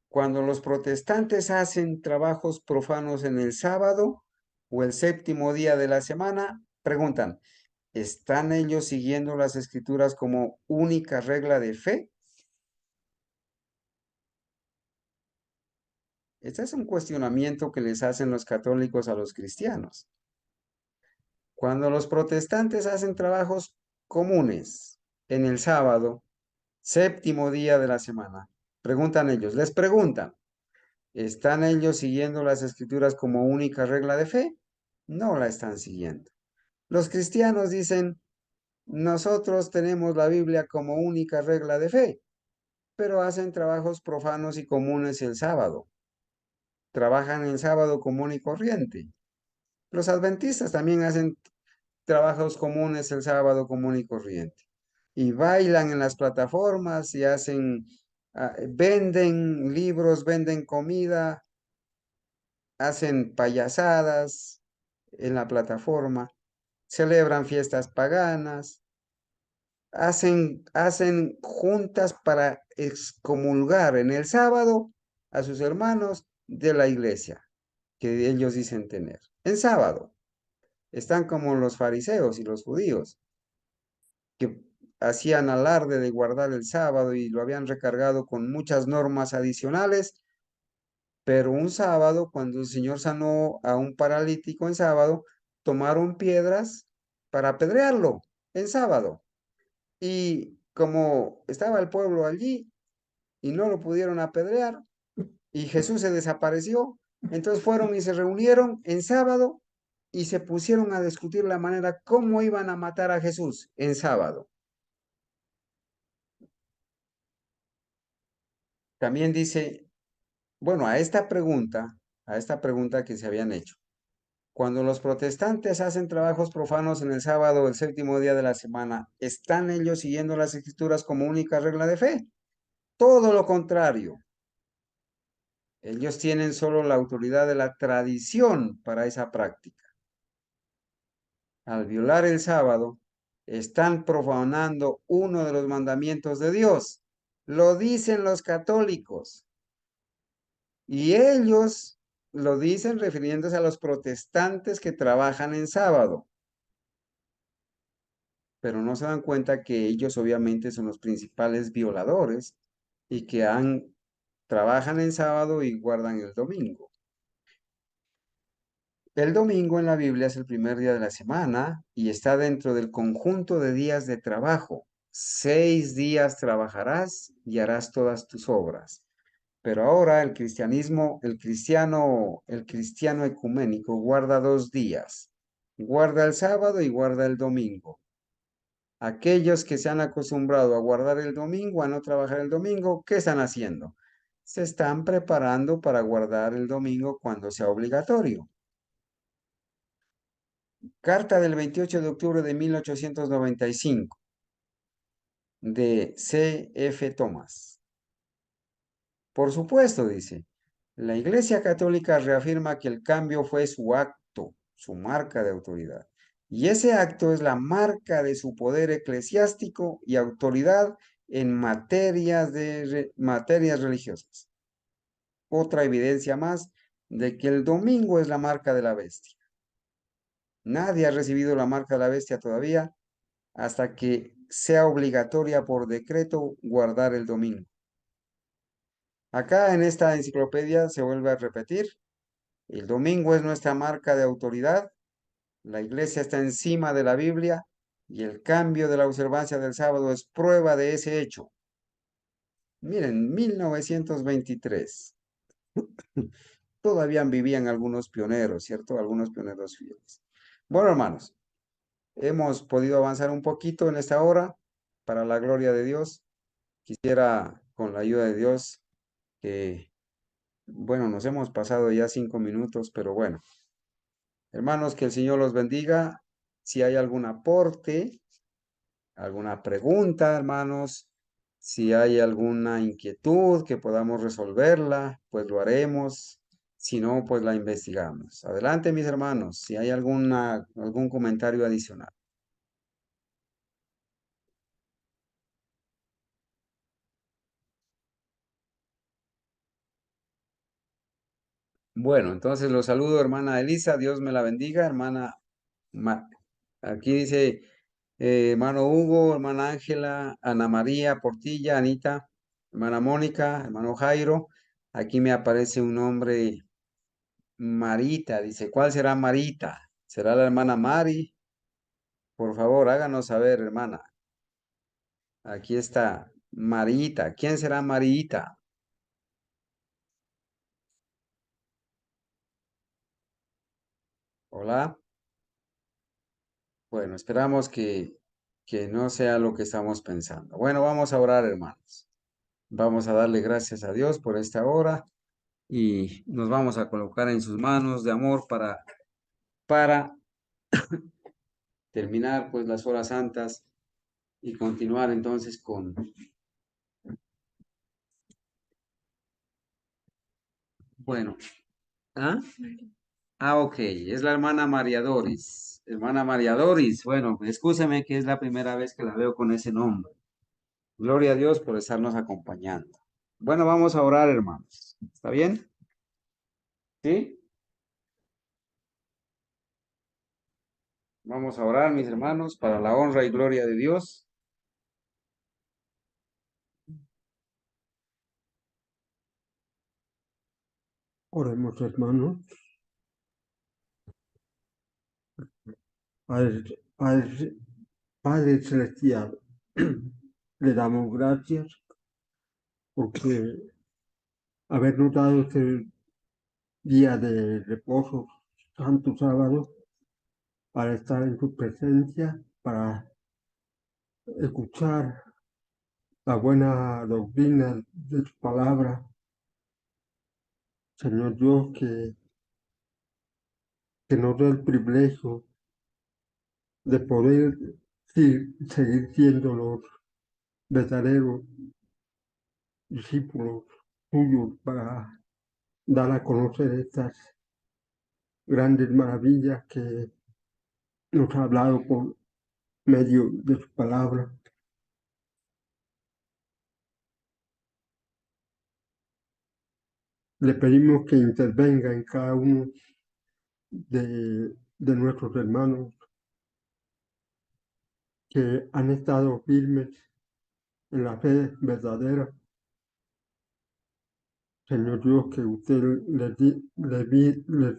cuando los protestantes hacen trabajos profanos en el sábado o el séptimo día de la semana, preguntan, ¿están ellos siguiendo las escrituras como única regla de fe? Este es un cuestionamiento que les hacen los católicos a los cristianos. Cuando los protestantes hacen trabajos comunes en el sábado, séptimo día de la semana, preguntan ellos, les preguntan, ¿están ellos siguiendo las escrituras como única regla de fe? No la están siguiendo. Los cristianos dicen, nosotros tenemos la Biblia como única regla de fe, pero hacen trabajos profanos y comunes el sábado. Trabajan el sábado común y corriente. Los adventistas también hacen trabajos comunes el sábado común y corriente. Y bailan en las plataformas y venden libros, venden comida, hacen payasadas en la plataforma, celebran fiestas paganas, hacen juntas para excomulgar en el sábado a sus hermanos de la iglesia que ellos dicen tener. En sábado están como los fariseos y los judíos que hacían alarde de guardar el sábado y lo habían recargado con muchas normas adicionales, pero un sábado, cuando el Señor sanó a un paralítico en sábado, tomaron piedras para apedrearlo en sábado. Y como estaba el pueblo allí y no lo pudieron apedrear, y Jesús se desapareció, entonces fueron y se reunieron en sábado y se pusieron a discutir la manera cómo iban a matar a Jesús en sábado. También dice, bueno, a esta pregunta que se habían hecho. Cuando los protestantes hacen trabajos profanos en el sábado o el séptimo día de la semana, ¿están ellos siguiendo las escrituras como única regla de fe? Todo lo contrario. Ellos tienen solo la autoridad de la tradición para esa práctica. Al violar el sábado, están profanando uno de los mandamientos de Dios. Lo dicen los católicos. Y ellos lo dicen refiriéndose a los protestantes que trabajan en sábado. Pero no se dan cuenta que ellos obviamente son los principales violadores y que trabajan en sábado y guardan el domingo. El domingo en la Biblia es el primer día de la semana y está dentro del conjunto de días de trabajo. 6 días trabajarás y harás todas tus obras. Pero ahora el cristiano ecuménico guarda 2 días. Guarda el sábado y guarda el domingo. Aquellos que se han acostumbrado a guardar el domingo, a no trabajar el domingo, ¿qué están haciendo? Se están preparando para guardar el domingo cuando sea obligatorio. Carta del 28 de octubre de 1895 de C. F. Thomas. Por supuesto, dice, La Iglesia Católica reafirma que el cambio fue su acto, su marca de autoridad. Y ese acto es la marca de su poder eclesiástico y autoridad en materias religiosas. Otra evidencia más de que el domingo es la marca de la bestia. Nadie ha recibido la marca de la bestia todavía hasta que sea obligatoria por decreto guardar el domingo. Acá en esta enciclopedia se vuelve a repetir, el domingo es nuestra marca de autoridad, la iglesia está encima de la Biblia y el cambio de la observancia del sábado es prueba de ese hecho. Miren, 1923. Todavía vivían algunos pioneros, ¿cierto? Algunos pioneros fieles. Bueno, hermanos, hemos podido avanzar un poquito en esta hora para la gloria de Dios. Quisiera, con la ayuda de Dios, que, bueno, nos hemos pasado ya 5 minutos, pero bueno, hermanos, que el Señor los bendiga. Si hay algún aporte, alguna pregunta, hermanos, si hay alguna inquietud que podamos resolverla, pues lo haremos. Si no, pues la investigamos. Adelante, mis hermanos, si hay algún comentario adicional. Bueno, entonces los saludo, hermana Elisa, Dios me la bendiga, hermana. Aquí dice hermano Hugo, hermana Ángela, Ana María Portilla, Anita, hermana Mónica, hermano Jairo. Aquí me aparece un nombre, Marita. Dice, ¿cuál será Marita? ¿Será la hermana Mari? Por favor, háganos saber, hermana. Aquí está Marita. ¿Quién será Marita? Hola. Bueno, esperamos que no sea lo que estamos pensando. Bueno, vamos a orar, hermanos. Vamos a darle gracias a Dios por esta hora y nos vamos a colocar en sus manos de amor para terminar pues las horas santas y continuar entonces con... Bueno, ¿ah? Ok, es la hermana María Doris. Hermana María Doris, bueno, excúseme que es la primera vez que la veo con ese nombre. Gloria a Dios por estarnos acompañando. Bueno, vamos a orar, hermanos. ¿Está bien? ¿Sí? Vamos a orar, mis hermanos, para la honra y gloria de Dios. Oremos, hermanos. Padre, Padre Celestial, le damos gracias porque habernos dado este día de reposo, santo sábado, para estar en tu presencia, para escuchar la buena doctrina de tu palabra. Señor Dios, que nos dé el privilegio de poder seguir siendo los verdaderos discípulos tuyos para dar a conocer estas grandes maravillas que nos ha hablado por medio de su palabra. Le pedimos que intervenga en cada uno de nuestros hermanos que han estado firmes en la fe verdadera. Señor Dios, que usted les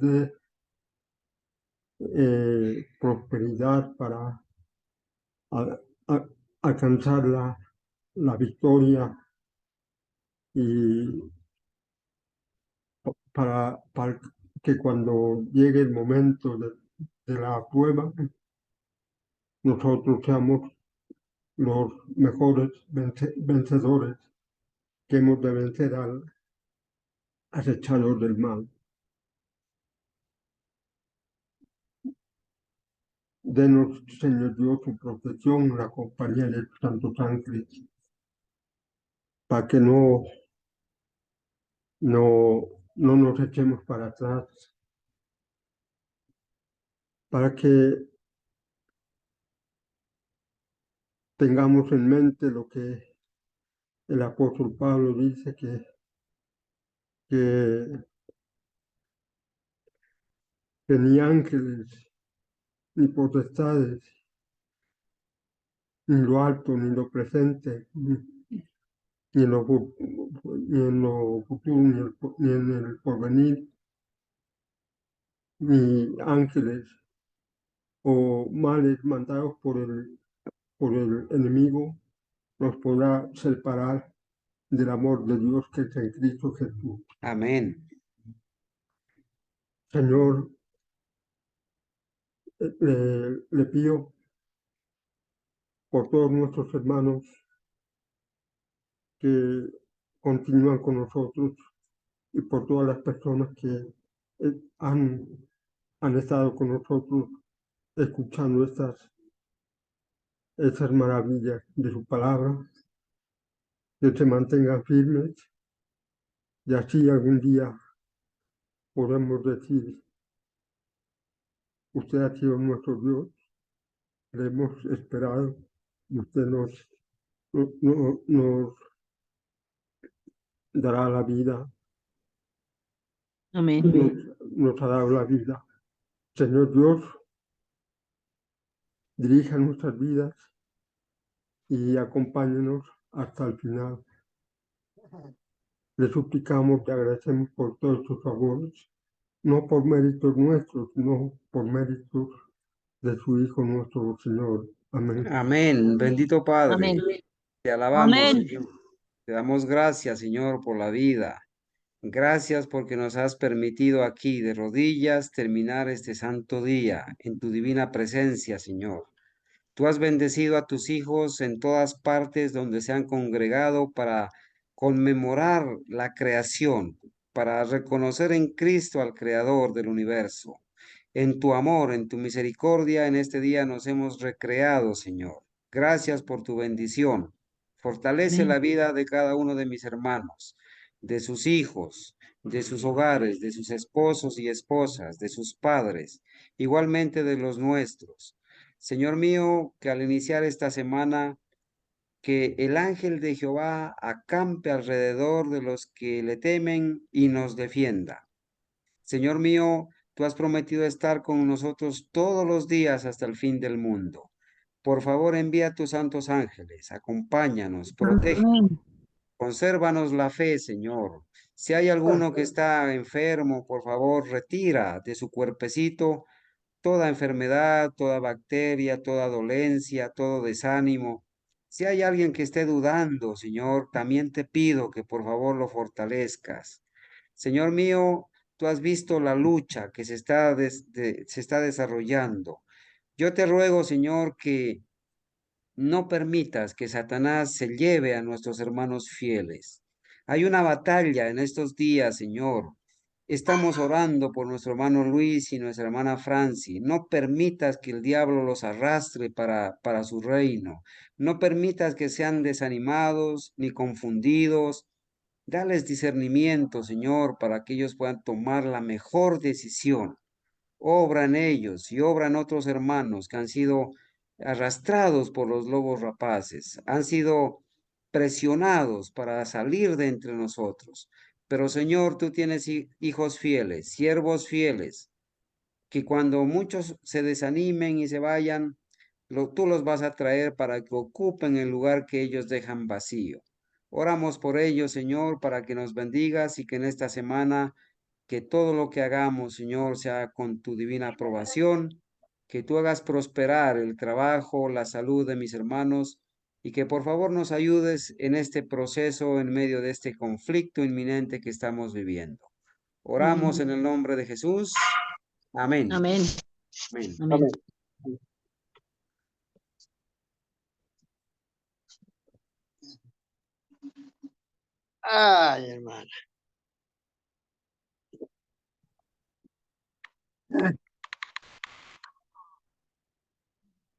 dé prosperidad para alcanzar la victoria y para que cuando llegue el momento de la prueba, nosotros seamos los mejores vencedores que hemos de vencer al acechador del mal. Denos, Señor Dios, su protección, la compañía de tus santos ángeles, para que no no nos echemos para atrás, para que tengamos en mente lo que el apóstol Pablo dice, que ni ángeles, ni potestades, ni lo alto, ni lo presente, ni en lo futuro, ni en el porvenir, ni ángeles o males mandados por el enemigo nos podrá separar del amor de Dios que es en Cristo Jesús. Amén. Señor, le pido por todos nuestros hermanos que continúan con nosotros y por todas las personas que han estado con nosotros escuchando estas maravillas de su palabra, que se mantengan firmes y así algún día podemos decir, usted ha sido nuestro Dios, le hemos esperado y usted nos dará la vida, Amén. nos ha dado la vida. Señor Dios, dirija nuestras vidas y acompáñenos hasta el final. Le suplicamos y agradecemos por todos sus favores, no por méritos nuestros, sino por méritos de su Hijo nuestro Señor. Amén. Amén. Bendito Padre. Amén. Te alabamos, Amén. Señor. Te damos gracias, Señor, por la vida. Gracias porque nos has permitido aquí de rodillas terminar este santo día en tu divina presencia, Señor. Tú has bendecido a tus hijos en todas partes donde se han congregado para conmemorar la creación, para reconocer en Cristo al Creador del universo. En tu amor, en tu misericordia, en este día nos hemos recreado, Señor. Gracias por tu bendición. Fortalece la vida de cada uno de mis hermanos, de sus hijos, de sus hogares, de sus esposos y esposas, de sus padres, igualmente de los nuestros. Señor mío, que al iniciar esta semana, que el ángel de Jehová acampe alrededor de los que le temen y nos defienda. Señor mío, tú has prometido estar con nosotros todos los días hasta el fin del mundo. Por favor, envía tus santos ángeles, acompáñanos, protege, Amén. consérvanos la fe, Señor. Si hay alguno que está enfermo, por favor, retira de su cuerpecito toda enfermedad, toda bacteria, toda dolencia, todo desánimo. Si hay alguien que esté dudando, Señor, también te pido que por favor lo fortalezcas. Señor mío, tú has visto la lucha que se está desarrollando. Yo te ruego, Señor, que no permitas que Satanás se lleve a nuestros hermanos fieles. Hay una batalla en estos días, Señor. Estamos orando por nuestro hermano Luis y nuestra hermana Franci. No permitas que el diablo los arrastre para su reino. No permitas que sean desanimados ni confundidos. Dales discernimiento, Señor, para que ellos puedan tomar la mejor decisión. Obra en ellos y obra en otros hermanos que han sido arrastrados por los lobos rapaces, han sido presionados para salir de entre nosotros. Pero Señor, tú tienes hijos fieles, siervos fieles, que cuando muchos se desanimen y se vayan, tú los vas a traer para que ocupen el lugar que ellos dejan vacío. Oramos por ellos, Señor, para que nos bendigas y que en esta semana que todo lo que hagamos, Señor, sea con tu divina aprobación, que tú hagas prosperar el trabajo, la salud de mis hermanos y que por favor nos ayudes en este proceso en medio de este conflicto inminente que estamos viviendo. Oramos en el nombre de Jesús. Amén. Amén. Amén. Amén. Ay, hermano.